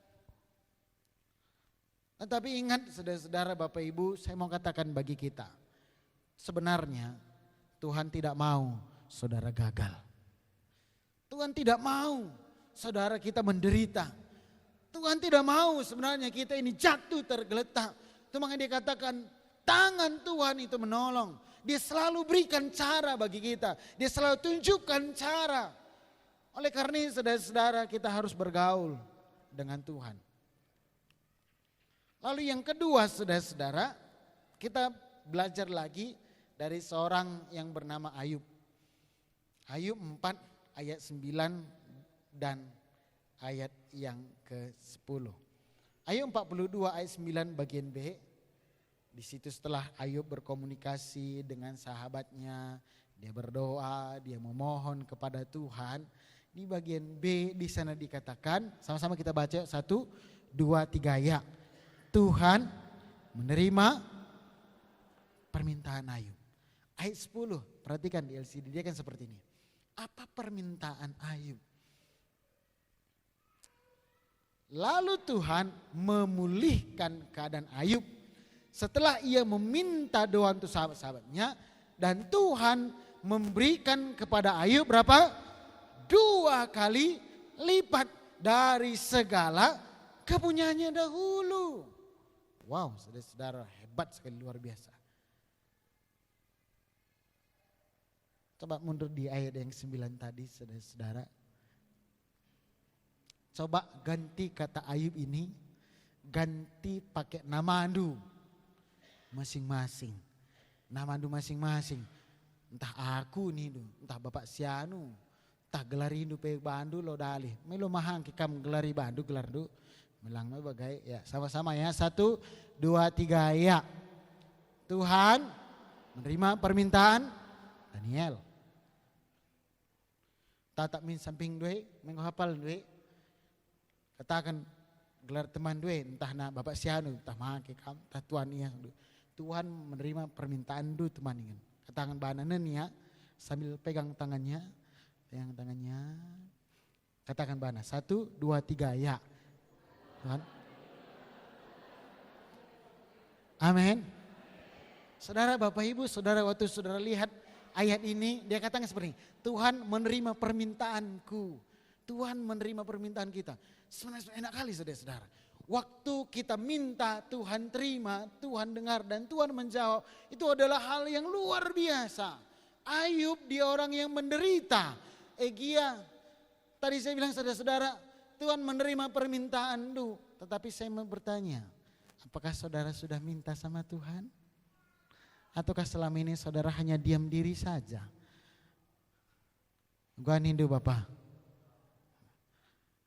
S4: Tetapi ingat saudara-saudara Bapak Ibu, saya mau katakan bagi kita. Sebenarnya Tuhan tidak mau saudara gagal. Tuhan tidak mau saudara kita menderita. Tuhan tidak mau sebenarnya kita ini jatuh tergeletak. Itu makanya dia katakan tangan Tuhan itu menolong. Dia selalu berikan cara bagi kita. Dia selalu tunjukkan cara. Oleh karena itu saudara-saudara kita harus bergaul dengan Tuhan. Lalu yang kedua saudara-saudara, kita belajar lagi dari seorang yang bernama Ayub. Ayub 4 ayat 9 dan ayat yang ke-10. Ayub 42 ayat 9 bagian B. Di situ setelah Ayub berkomunikasi dengan sahabatnya, dia berdoa, dia memohon kepada Tuhan. Di bagian B di sana dikatakan, sama-sama kita baca 1, 2, 3 ya. Tuhan menerima permintaan Ayub. Ayat 10, perhatikan di LCD dia kan seperti ini. Apa permintaan Ayub? Lalu Tuhan memulihkan keadaan Ayub setelah ia meminta doa untuk sahabat-sahabatnya. Dan Tuhan memberikan kepada Ayub berapa? 2 kali lipat dari segala kepunyaannya dahulu. Wow, saudara-saudara hebat sekali, luar biasa. Coba mundur di ayat yang 9 tadi saudara-saudara. Coba ganti kata Ayub ini, ganti pakai nama andu masing-masing. Nama andu masing-masing. Entah aku nih, entah Bapak Sianu, entah gelari hindu pe bandu lo dalih. Melo mahang kikam gelari bandu gelar du. Melang bagai ya sama-sama ya 1, 2, 3 ya. Tuhan menerima permintaan Daniel. Tatak min samping due, mengko hafal due. Katakan gelar teman due, entah na Bapak Sianu, entah make kam, entah Tuhan iya. Tuhan menerima permintaan du teman ingin. Katakan bananen ya, sambil pegang tangannya. Katakan bana 1, 2, 3 ya. Tuhan. Amin. Saudara Bapak Ibu, saudara waktu saudara lihat ayat ini, dia katakan seperti ini. Tuhan menerima permintaanku. Tuhan menerima permintaan kita. Sebenarnya enak kali saudara-saudara. Waktu kita minta, Tuhan terima, Tuhan dengar dan Tuhan menjawab. Itu adalah hal yang luar biasa. Ayub dia orang yang menderita. Egia, tadi saya bilang saudara-saudara, Tuhan menerima permintaan lu. Tetapi saya mau bertanya, apakah saudara sudah minta sama Tuhan? Ataukah selama ini saudara hanya diam diri saja? Gua nindu Bapak.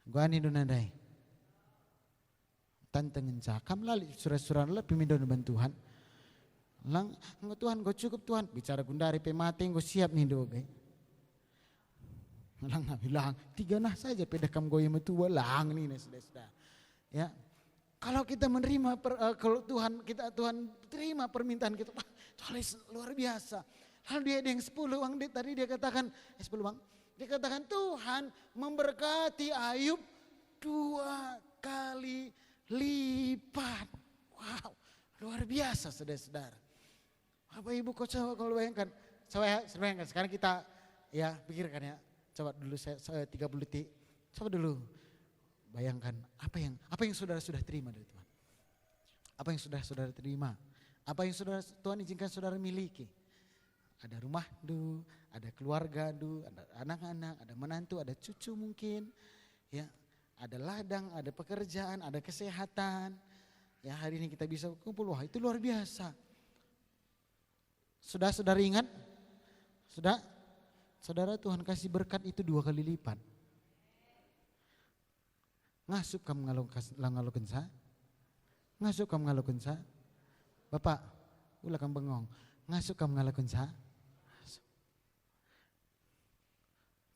S4: Gua nindu nadai. Tantengin cakam lali surah-surah lebih mindu bantuan. Lang, Tuhan, gue cukup Tuhan. Bicara gundari pe mati, gue siap nindu. Okay? Lang bilang, 3 nah saja pedakam goyem itu lang nih saudara. Ya, kalau kita menerima kalau Tuhan terima permintaan kita, wah, luar biasa. Hal dia yang 10 bang, tadi dia katakan 10 bang, dia katakan Tuhan memberkati Ayub 2 kali lipat. Wow, luar biasa saudara-saudara. Bapak Ibu kok coba kalau bayangkan, bayangkan sekarang kita ya pikirkan ya. Coba dulu saya 30 detik. Coba dulu bayangkan apa yang saudara sudah terima dari Tuhan. Apa yang sudah saudara terima? Apa yang Tuhan izinkan saudara miliki? Ada rumah du, ada keluarga du, ada anak-anak, ada menantu, ada cucu mungkin. Ya, ada ladang, ada pekerjaan, ada kesehatan. Ya, hari ini kita bisa kumpul, wah itu luar biasa. Sudah saudara ingat? Sudah? Saudara, Tuhan kasih berkat itu 2 kali lipat. Ngasup kamu ngalokan sa? Ngasup kamu ngalokan sa? Bapak, ulah kamu bengong. Ngasup kamu ngalokan sa?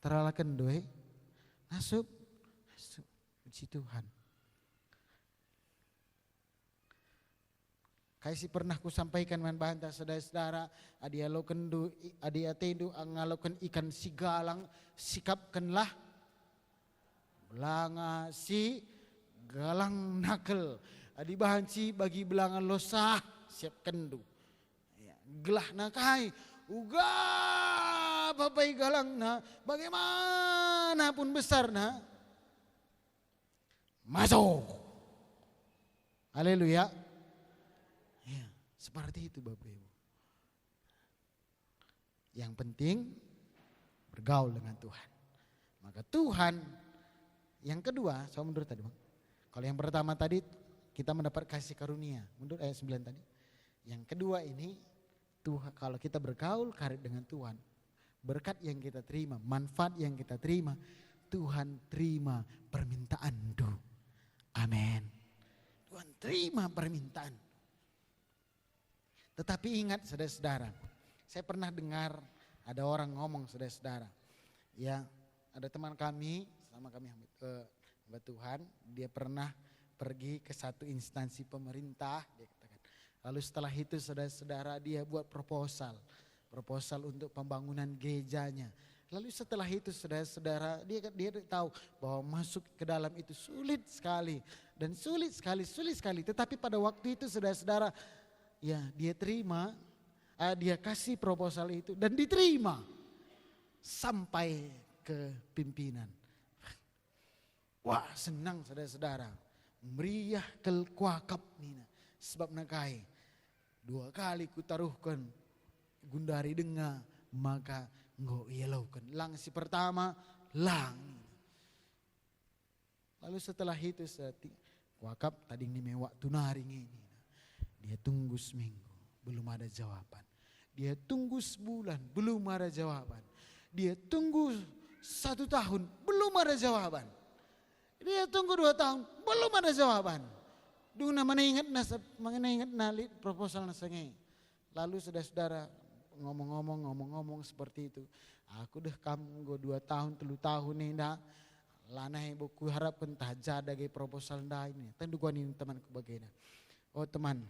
S4: Teralakan doe. Ngasup. Puji Tuhan. Kaisi pernah ku sampaikan man bahanta saudara-saudara, adia lokendu adia tendu ngaloken ikan sigalang sikapkanlah belanga si galang nakel. Adi bahanci bagi belangan losah siap kendu. Ya, gelah nakai uga bapai galang na bagaimanapun besar na masuk. Haleluya. Ya, seperti itu Bapak Ibu. Yang penting bergaul dengan Tuhan. Maka Tuhan yang kedua, saya mundur tadi Bang. Kalau yang pertama tadi kita mendapat kasih karunia, mundur ayat 9 tadi. Yang kedua ini Tuhan, kalau kita bergaul karib dengan Tuhan, berkat yang kita terima, manfaat yang kita terima, Tuhan terima permintaan du. Amin. Tuhan terima permintaan. Tetapi ingat saudara-saudara, saya pernah dengar ada orang ngomong saudara-saudara, ya ada teman kami, sama kami hamba Tuhan, dia pernah pergi ke satu instansi pemerintah, dia katakan. Lalu setelah itu saudara-saudara dia buat proposal untuk pembangunan gerejanya. Lalu setelah itu saudara-saudara dia tahu bahwa masuk ke dalam itu sulit sekali dan sulit sekali. Tetapi pada waktu itu saudara-saudara, ya dia terima, dia kasih proposal itu dan diterima sampai ke pimpinan. Wah senang saudara-saudara, meriah kuakap nina, sebab nakai 2 kali kutaruhkan gundari denga maka nggo ielaukan. Lang si pertama lang. Lalu setelah itu kuakap tadi ini mewak tunaring ini. Dia tunggu seminggu, belum ada jawaban. Dia tunggu sebulan, belum ada jawaban. Dia tunggu 1 tahun, belum ada jawaban. Dia tunggu 2 tahun, belum ada jawaban. Duna mana ingat nalit proposal nasenge. Lalu saudara-saudara ngomong-ngomong seperti itu. Aku deh kamu 2 tahun, 3 tahun nih dah. Lanai buku harapkan tajada gay proposal dah ini. Tentu gua nih temanku bagaimana. Oh teman.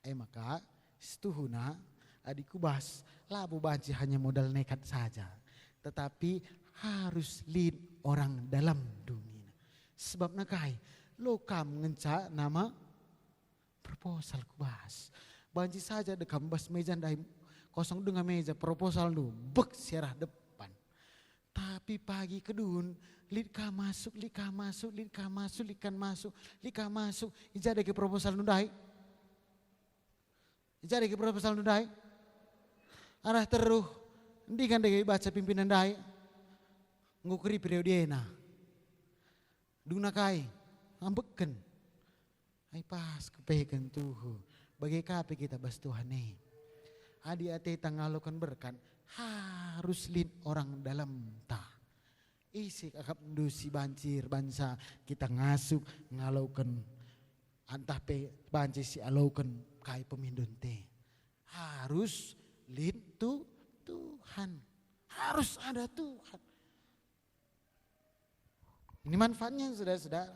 S4: Maka setuhuna adikku bahas labu banci hanya modal nekat saja, tetapi harus lead orang dalam dunia. Sebab nakai lo kam ngenca nama proposal ku bahas banci saja dekam bas meja dai kosong dengan meja proposal lu bek sierah depan. Tapi pagi kedun lika masuk ijade ke proposal nu dai. Jadi ke proposal dai, arah teruh, ndi kan dege baca pimpinan dai, ngukuri periodena, duna kai, ngambeken, ay pas kepekan tuh, bagai kape kita bas Tuhan nih, adi ate tangalokan berkat, harus lin orang dalam ta, isi kakap dusi bancir bansa kita ngasuk ngalaukan, antah pe banci si alaukan. Kai pemindun teh harus lead to Tuhan, harus ada Tuhan. Ini manfaatnya saudara-saudara.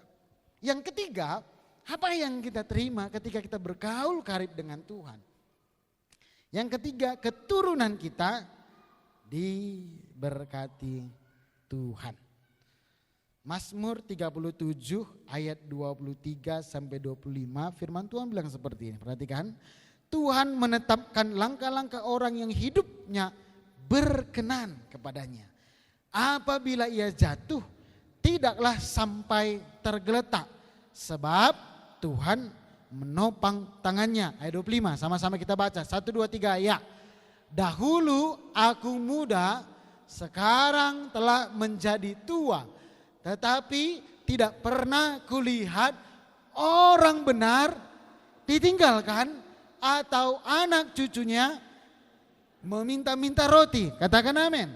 S4: Yang ketiga, apa yang kita terima ketika kita bergaul karib dengan Tuhan? Yang ketiga, keturunan kita diberkati Tuhan. Mazmur 37 ayat 23 sampai 25 firman Tuhan bilang seperti ini. Perhatikan, Tuhan menetapkan langkah-langkah orang yang hidupnya berkenan kepadanya. Apabila ia jatuh, tidaklah sampai tergeletak, sebab Tuhan menopang tangannya. Ayat 25, sama-sama kita baca. 1, 2, 3 ya. Dahulu aku muda, sekarang telah menjadi tua, tetapi tidak pernah kulihat orang benar ditinggalkan atau anak cucunya meminta-minta roti. Katakan amin.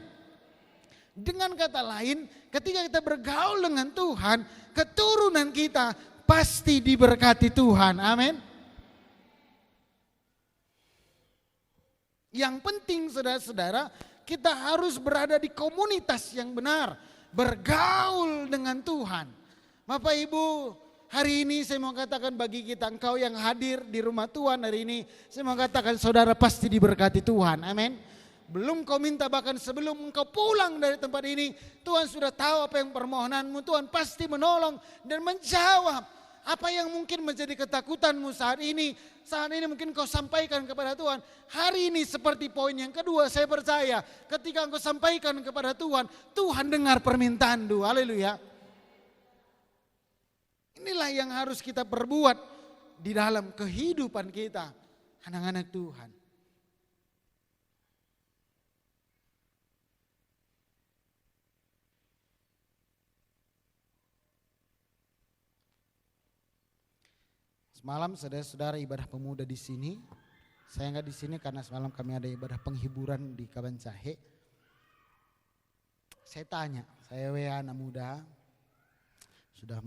S4: Dengan kata lain, ketika kita bergaul dengan Tuhan, keturunan kita pasti diberkati Tuhan. Amin. Yang penting saudara-saudara, kita harus berada di komunitas yang benar, bergaul dengan Tuhan. Bapak Ibu, hari ini saya mau katakan bagi kita, engkau yang hadir di rumah Tuhan hari ini, saya mau katakan saudara pasti diberkati Tuhan. Amin. Belum kau minta, bahkan sebelum engkau pulang dari tempat ini, Tuhan sudah tahu apa yang permohonanmu. Tuhan pasti menolong dan menjawab apa yang mungkin menjadi ketakutanmu saat ini. Saat ini mungkin kau sampaikan kepada Tuhan. Hari ini seperti poin yang kedua, saya percaya ketika engkau sampaikan kepada Tuhan, Tuhan dengar permintaanmu. Haleluya. Inilah yang harus kita perbuat di dalam kehidupan kita, anak-anak Tuhan. Semalam saudara-saudara ibadah pemuda di sini. Saya nggak di sini karena semalam kami ada ibadah penghiburan di Kabanjahe. Saya tanya, saya WA anak muda, sudah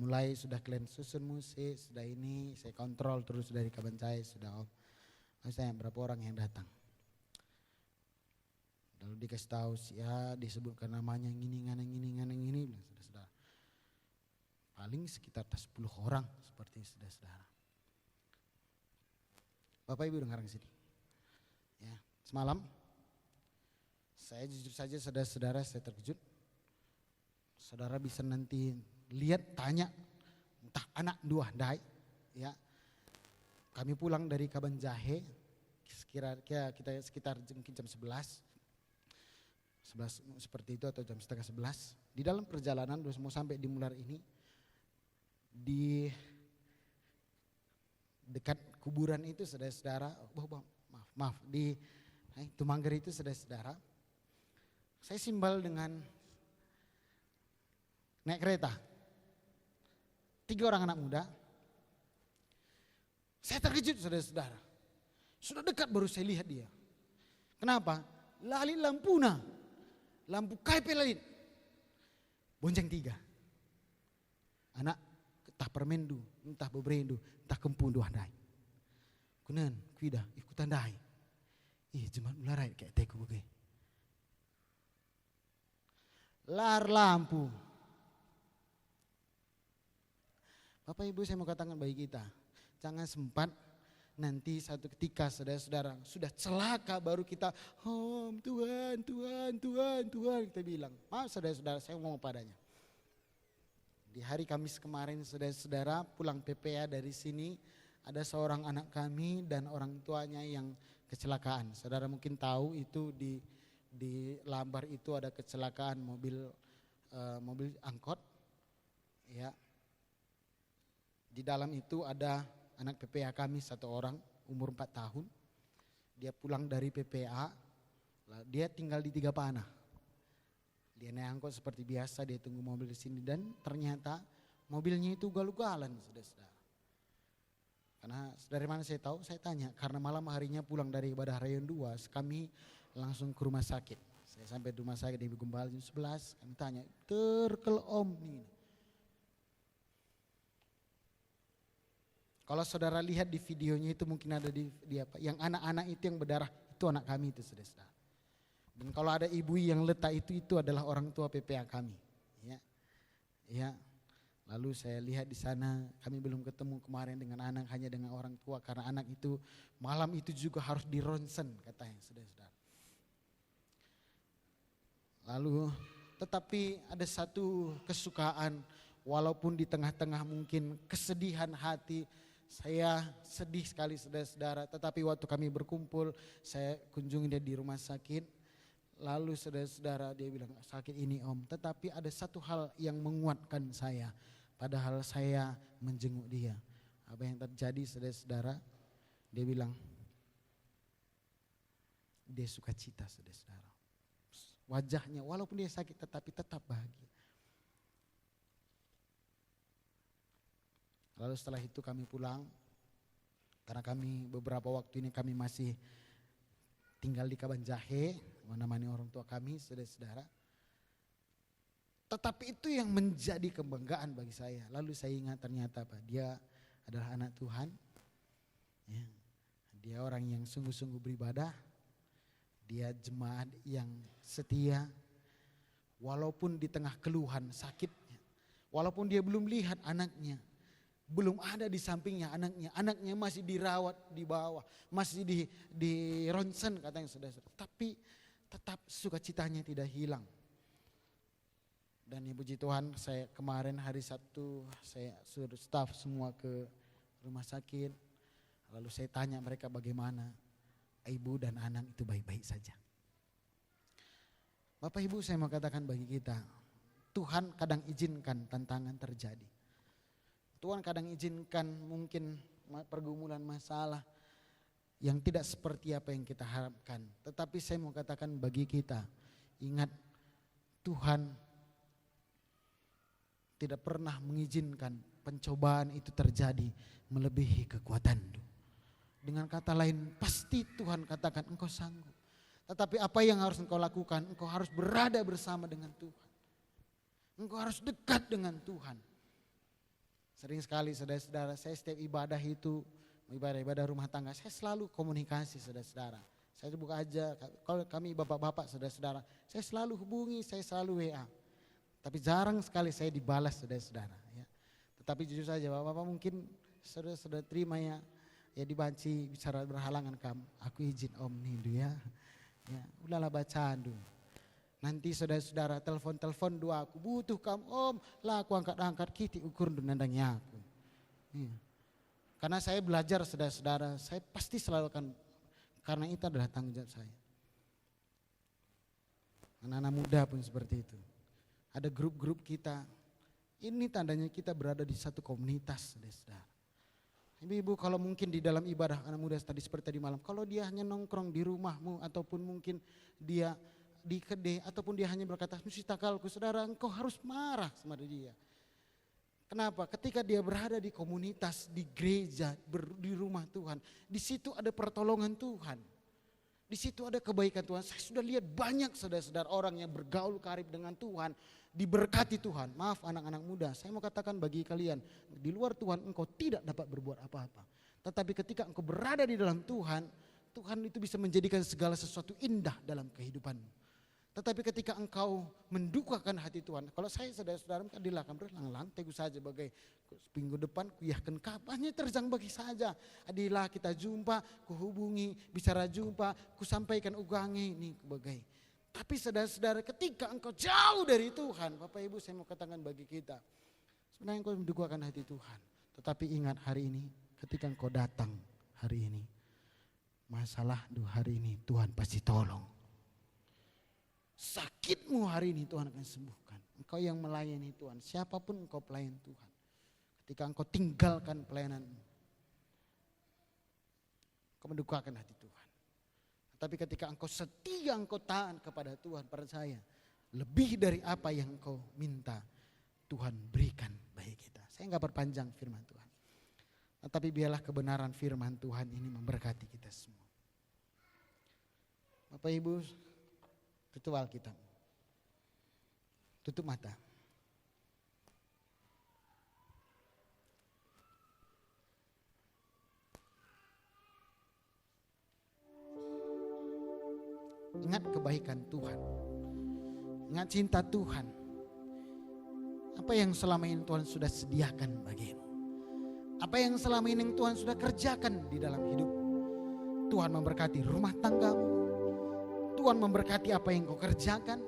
S4: kalian susun musik, sudah ini, saya kontrol terus dari Kabanjahe, sudah saya berapa orang yang datang. Lalu dikasih tahu ya disebutkan namanya ini, bilang saudara-saudara. Paling sekitar 10 orang seperti saudara-saudara. Bapak Ibu dengar ke sini. Ya, semalam saya jujur saja saudara-saudara saya terkejut. Saudara bisa nanti lihat tanya entah anak dua dai ya. Kami pulang dari Kabanjahe sekitar mungkin jam 11 seperti itu atau jam setengah 11. Di dalam perjalanan mau sampai di Mular ini, di dekat kuburan itu saudara-saudara, maaf di Tumangger itu saudara-saudara, saya simbal dengan naik kereta, 3 orang anak muda. Saya terkejut saudara-saudara, sudah dekat baru saya lihat dia. Kenapa? Lali lampuna, lampu KP lain, bonceng 3, anak entah permendu, entah bebrendu, entah kempundu handai. Kunan, kuida, ikutan dai. Jemaat mularai kayak teku bagai. Lar lampu. Bapak Ibu saya mau katakan bagi kita, jangan sempat nanti satu ketika saudara-saudara sudah celaka baru kita, Tuhan, kita bilang. Maaf saudara-saudara saya ngomong padanya. Di hari Kamis kemarin saudara-saudara pulang PPA dari sini, ada seorang anak kami dan orang tuanya yang kecelakaan. Saudara mungkin tahu itu di Lambar itu ada kecelakaan mobil angkot. Ya. Di dalam itu ada anak PPA kami 1 orang umur 4 tahun. Dia pulang dari PPA, dia tinggal di Tigapana. Dia naik angkot seperti biasa, dia tunggu mobil di sini dan ternyata mobilnya itu ugal-ugalan saudara-saudara. Karena dari mana saya tahu, saya tanya karena malam harinya pulang dari ibadah Rayon 2, kami langsung ke rumah sakit. Saya sampai di rumah sakit di Gumbal jam 11, kami tanya, terkel om nih. Kalau saudara lihat di videonya itu mungkin ada di apa, yang anak-anak itu yang berdarah, itu anak kami itu saudara-saudara. Dan kalau ada ibu yang letak itu adalah orang tua PPA kami. Ya, Lalu saya lihat di sana kami belum ketemu kemarin dengan anak, hanya dengan orang tua karena anak itu malam itu juga harus di ronsen katanya saudara-saudara. Lalu tetapi ada satu kesukaan, walaupun di tengah-tengah mungkin kesedihan hati, saya sedih sekali saudara-saudara, tetapi waktu kami berkumpul saya kunjungi dia di rumah sakit. Lalu saudara-saudara dia bilang sakit ini om, tetapi ada satu hal yang menguatkan saya. Padahal saya menjenguk dia. Apa yang terjadi saudara-saudara? Dia bilang dia sukacita saudara-saudara. Wajahnya walaupun dia sakit tetapi tetap bahagia. Lalu setelah itu kami pulang. Karena kami beberapa waktu ini kami masih tinggal di Kabanjahe, menemani orang tua kami saudara-saudara. Tetapi itu yang menjadi kebanggaan bagi saya. Lalu saya ingat ternyata dia adalah anak Tuhan. Ya, dia orang yang sungguh-sungguh beribadah. Dia jemaat yang setia. Walaupun di tengah keluhan sakitnya. Walaupun dia belum lihat anaknya. Belum ada di sampingnya anaknya. Anaknya masih dirawat di bawah. Masih di ronsen katanya saudara-saudara. Tapi tetap sukacitanya tidak hilang. Dan ya puji Tuhan, saya kemarin hari Sabtu saya suruh staf semua ke rumah sakit. Lalu saya tanya mereka bagaimana, ibu dan anak itu baik-baik saja. Bapak Ibu, saya mau katakan bagi kita, Tuhan kadang izinkan tantangan terjadi. Tuhan kadang izinkan mungkin pergumulan masalah yang tidak seperti apa yang kita harapkan. Tetapi saya mau katakan bagi kita, ingat Tuhan tidak pernah mengizinkan pencobaan itu terjadi melebihi kekuatan. Dengan kata lain, pasti Tuhan katakan engkau sanggup. Tetapi apa yang harus engkau lakukan? Engkau harus berada bersama dengan Tuhan. Engkau harus dekat dengan Tuhan. Sering sekali saudara-saudara, saya setiap ibadah itu, ibadah rumah tangga, saya selalu komunikasi saudara-saudara. Saya buka aja, kalau kami bapak-bapak saudara-saudara, saya selalu hubungi, saya selalu WA. Tapi jarang sekali saya dibalas saudara-saudara. Ya. Tetapi jujur saja bapak-bapak mungkin saudara-saudara terima ya dibanci bicara berhalangan kamu. Aku izin om nih dulu ya. Ya, udahlah bacaan dulu. Nanti saudara-saudara telepon dua aku butuh kamu om. Lah aku angkat-angkat kiti ukur nandangnya aku. Ya. Karena saya belajar saudara-saudara, saya pasti selalu akan, karena itu adalah tanggung jawab saya. Anak-anak muda pun seperti itu. Ada grup-grup kita, ini tandanya kita berada di satu komunitas, saudara. Ibu-ibu kalau mungkin di dalam ibadah anak muda tadi seperti tadi malam, kalau dia hanya nongkrong di rumahmu ataupun mungkin dia di kedai ataupun dia hanya berkata mesti takalku, saudara engkau harus marah sama dia. Kenapa? Ketika dia berada di komunitas, di gereja, di rumah Tuhan, di situ ada pertolongan Tuhan. Di situ ada kebaikan Tuhan. Saya sudah lihat banyak saudara-saudara orang yang bergaul karib dengan Tuhan, diberkati Tuhan. Maaf anak-anak muda, saya mau katakan bagi kalian, di luar Tuhan engkau tidak dapat berbuat apa-apa. Tetapi ketika engkau berada di dalam Tuhan, Tuhan itu bisa menjadikan segala sesuatu indah dalam kehidupanmu. Tetapi ketika engkau mendukakan hati Tuhan, kalau saya saudara-saudara adilakan berlang-lang, teguh saja bagai minggu depan kuyahkan kapannya terjang bagi saja. Adilah kita jumpa, kuhubungi, bicara jumpa, kusampaikan ugangi ini bagai. Tapi saudara-saudara ketika engkau jauh dari Tuhan, Bapak Ibu saya mau katakan bagi kita, sebenarnya engkau mendukakan hati Tuhan. Tetapi ingat hari ini, ketika engkau datang hari ini, masalah hari ini Tuhan pasti tolong. Sakitmu hari ini Tuhan akan sembuhkan. Engkau yang melayani Tuhan, siapapun engkau pelayan Tuhan. Ketika engkau tinggalkan pelayananmu, engkau mendukakan hati Tuhan. Tapi ketika engkau setia, engkau taat kepada Tuhan, percaya lebih dari apa yang engkau minta, Tuhan berikan bagi kita. Saya enggak perpanjang firman Tuhan. Tetapi biarlah kebenaran firman Tuhan ini memberkati kita semua. Bapak Ibu, tutup Alkitab. Tutup mata. Ingat kebaikan Tuhan. Ingat cinta Tuhan. Apa yang selama ini Tuhan sudah sediakan bagimu? Apa yang selama ini Tuhan sudah kerjakan di dalam hidup? Tuhan memberkati rumah tanggamu. Tuhan memberkati apa yang kau kerjakan.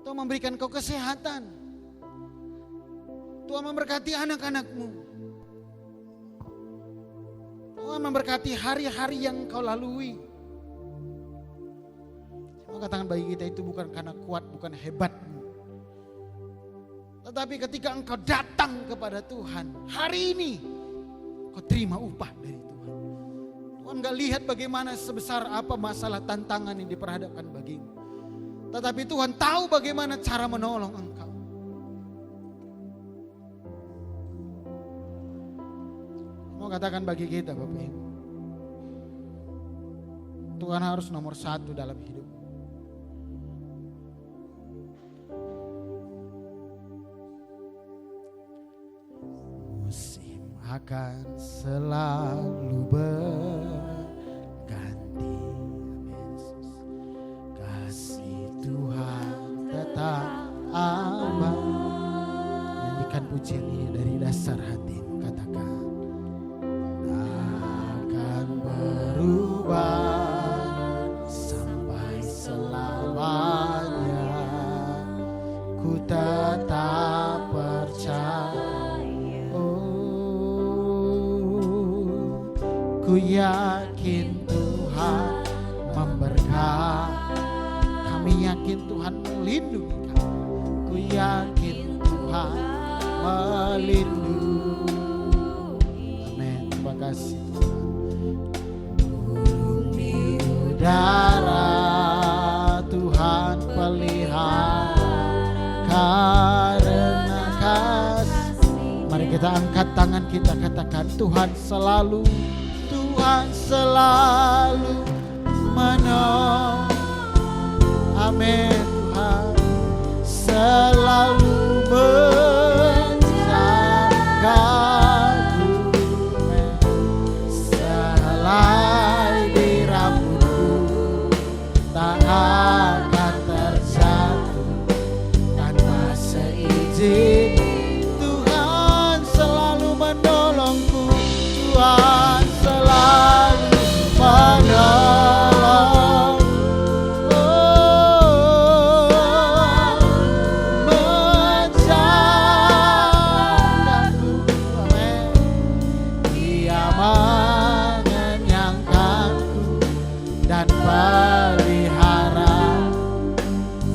S4: Tuhan memberikan kau kesehatan. Tuhan memberkati anak-anakmu. Tuhan memberkati hari-hari yang kau lalui. Saya mau katakan bagi kita itu bukan karena kuat, bukan hebatmu. Tetapi ketika engkau datang kepada Tuhan, hari ini kau terima upah dari Tuhan. Tuhan gak lihat bagaimana sebesar apa masalah tantangan yang diperhadapkan bagimu. Tetapi Tuhan tahu bagaimana cara menolong engkau. Mau katakan bagi kita Bapak Ibu, Tuhan harus nomor satu dalam hidup. Musim akan selalu berganti. Yesus, kasih Tuhan tetap abadi. Nyanyikan pujian ini dari dasar hatimu, katakan. Akan berubah sampai selamanya. Ku tetap percaya. Ku yakin Tuhan memberkati. Kami yakin Tuhan melindungi kami. Ku yakin Tuhan melindungi. Amin. Terima kasih Tuhan. Burung di udara Tuhan pelihara karena kasih. Mari kita angkat tangan kita, katakan Tuhan selalu menolong. Amin. Tuhan selalu menjagaku. Sehelai di rambutku tak akan terjatuh tanpa seizin. Tuhan selalu menolongku. Tuhan selalu menolong, menjagaku. Amin. Dia mengenyangkanku dan pelihara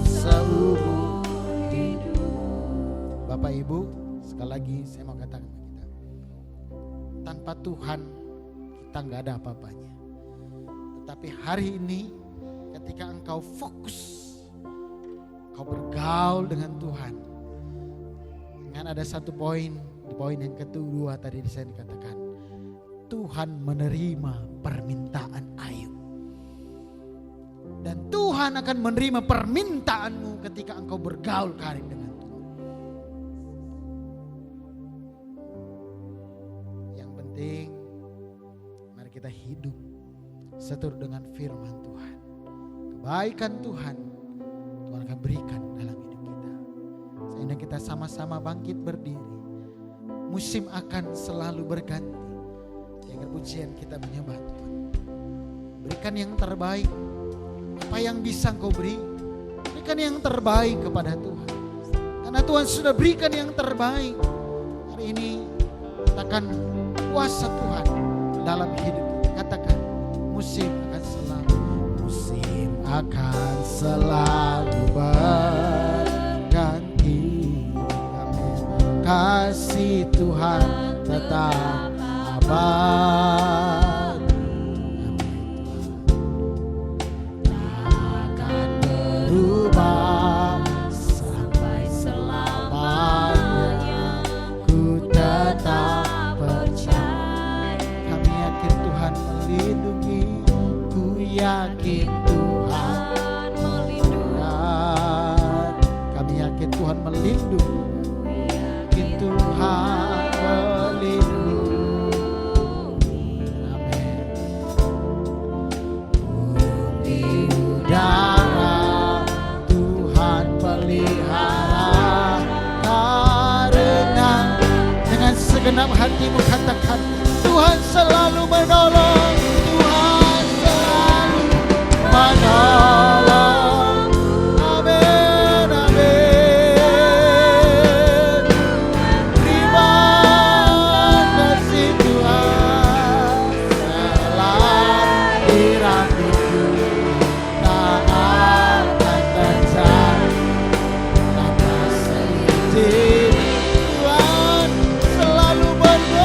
S4: seumur hidup. Bapak Ibu, sekali lagi saya mau katakan kita, tanpa Tuhan kita nggak ada apa-apanya. Tetapi hari ini ketika engkau fokus, kau bergaul dengan Tuhan. Dengan ada satu poin, di poin yang kedua tadi saya dikatakan, Tuhan menerima permintaan Ayub. Dan Tuhan akan menerima permintaanmu ketika engkau bergaul karib dengan Tuhan. Yang penting mari kita hidup seturut dengan firman Tuhan. Kebaikan Tuhan akan berikan dalam hidup kita. Sehingga kita sama-sama bangkit berdiri. Musim akan selalu berganti. Dengan pujian kita menyembah Tuhan. Berikan yang terbaik. Apa yang bisa Engkau beri, berikan yang terbaik kepada Tuhan. Karena Tuhan sudah berikan yang terbaik. Hari ini katakan kuasa Tuhan dalam hidup kita. Katakan musim akan selalu berganti. Kasih Tuhan tetap abadi. Takkan berubah sampai selamanya. Ku tetap percaya. Kami yakin Tuhan melindungi. Ku yakin Tuhan melindungi. Kami yakin Tuhan melindungi. Yakin Tuhan melindungi. Amin. Burung di udara Tuhan pelihara. segenap hatimu katakan, Tuhan selalu menolong, Tuhan selalu menolong. Amin, amin. Terima kasih Tuhan, selalu dirambutku tak akan terjadi tanpa seizin Tuhan selalu menolong.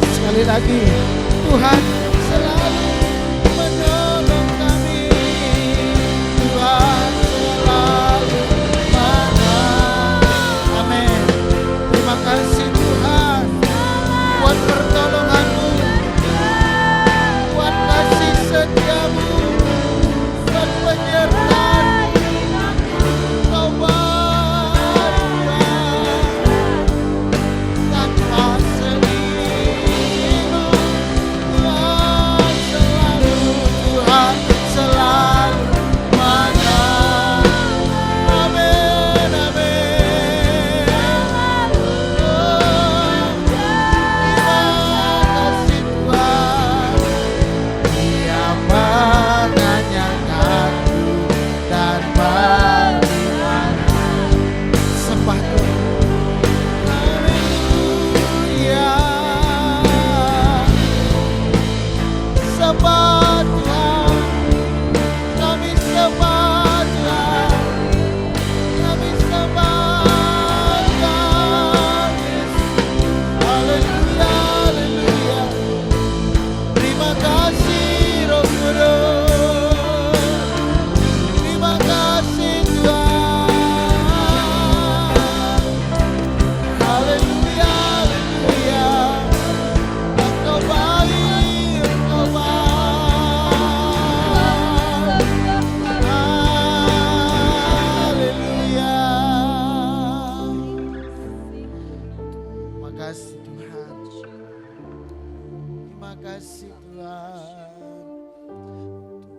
S4: Sekali lagi, Tuhan selalu menolong kami. Tuhan selalu menolong. Amin. Terima kasih Tuhan buat pertolongan-Mu, buat kasih setia-Mu, buat penyertaan Kau berikan tanpa seizin-Mu. Tuhan selalu menolong. Amin, amin.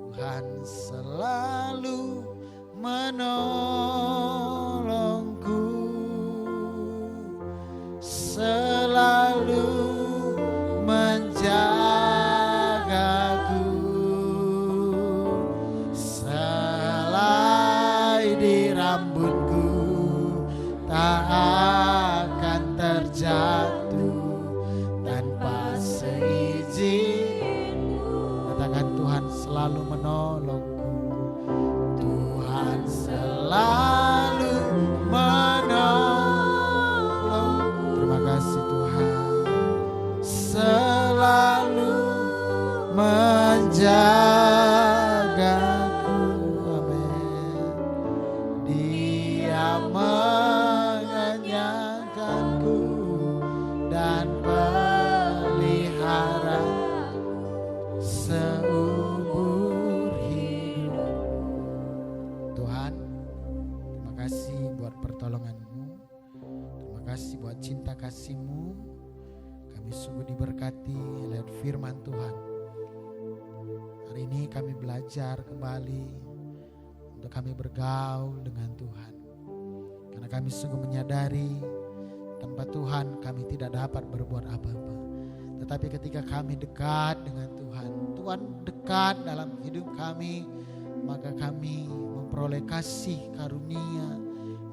S4: Tuhan selalu menolongku, selalu menjagaku, selai di rambutku tak akan terjatuh tanpa seizin-Mu. Katakan Tuhan selalu menolongku, Tuhan selalu menolongku. Terima kasih Tuhan, selalu menjagaku. Amin. Dia mengenyangkanku dan pelihara seumur hidup. Tuhan, terima kasih buat pertolongan-Mu, terima kasih buat cinta kasih-Mu. Kami sungguh diberkati lewat firman Tuhan. Hari ini kami belajar kembali untuk kami bergaul dengan Tuhan, karena kami sungguh menyadari tanpa Tuhan kami tidak dapat berbuat apa-apa. Tetapi ketika kami dekat dengan Tuhan, Tuhan dekat dalam hidup kami, maka kami memperoleh kasih karunia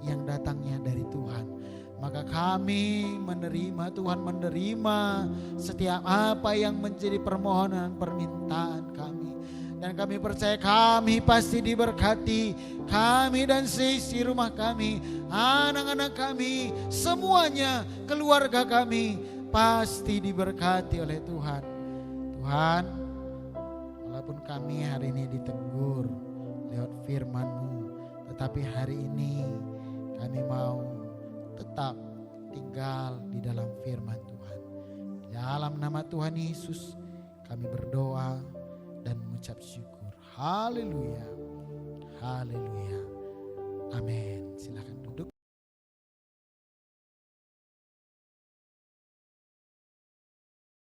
S4: yang datangnya dari Tuhan. Maka kami menerima, Tuhan menerima setiap apa yang menjadi permohonan permintaan kami. Dan kami percaya kami pasti diberkati, kami dan seisi rumah kami, anak-anak kami, semuanya, keluarga kami pasti diberkati oleh Tuhan. Tuhan, walaupun kami hari ini ditegur lewat firman-Mu, tetapi hari ini kami mau tetap tinggal di dalam firman Tuhan. Di dalam nama Tuhan Yesus kami berdoa dan mengucap syukur. Haleluya. Haleluya. Amin. Silakan.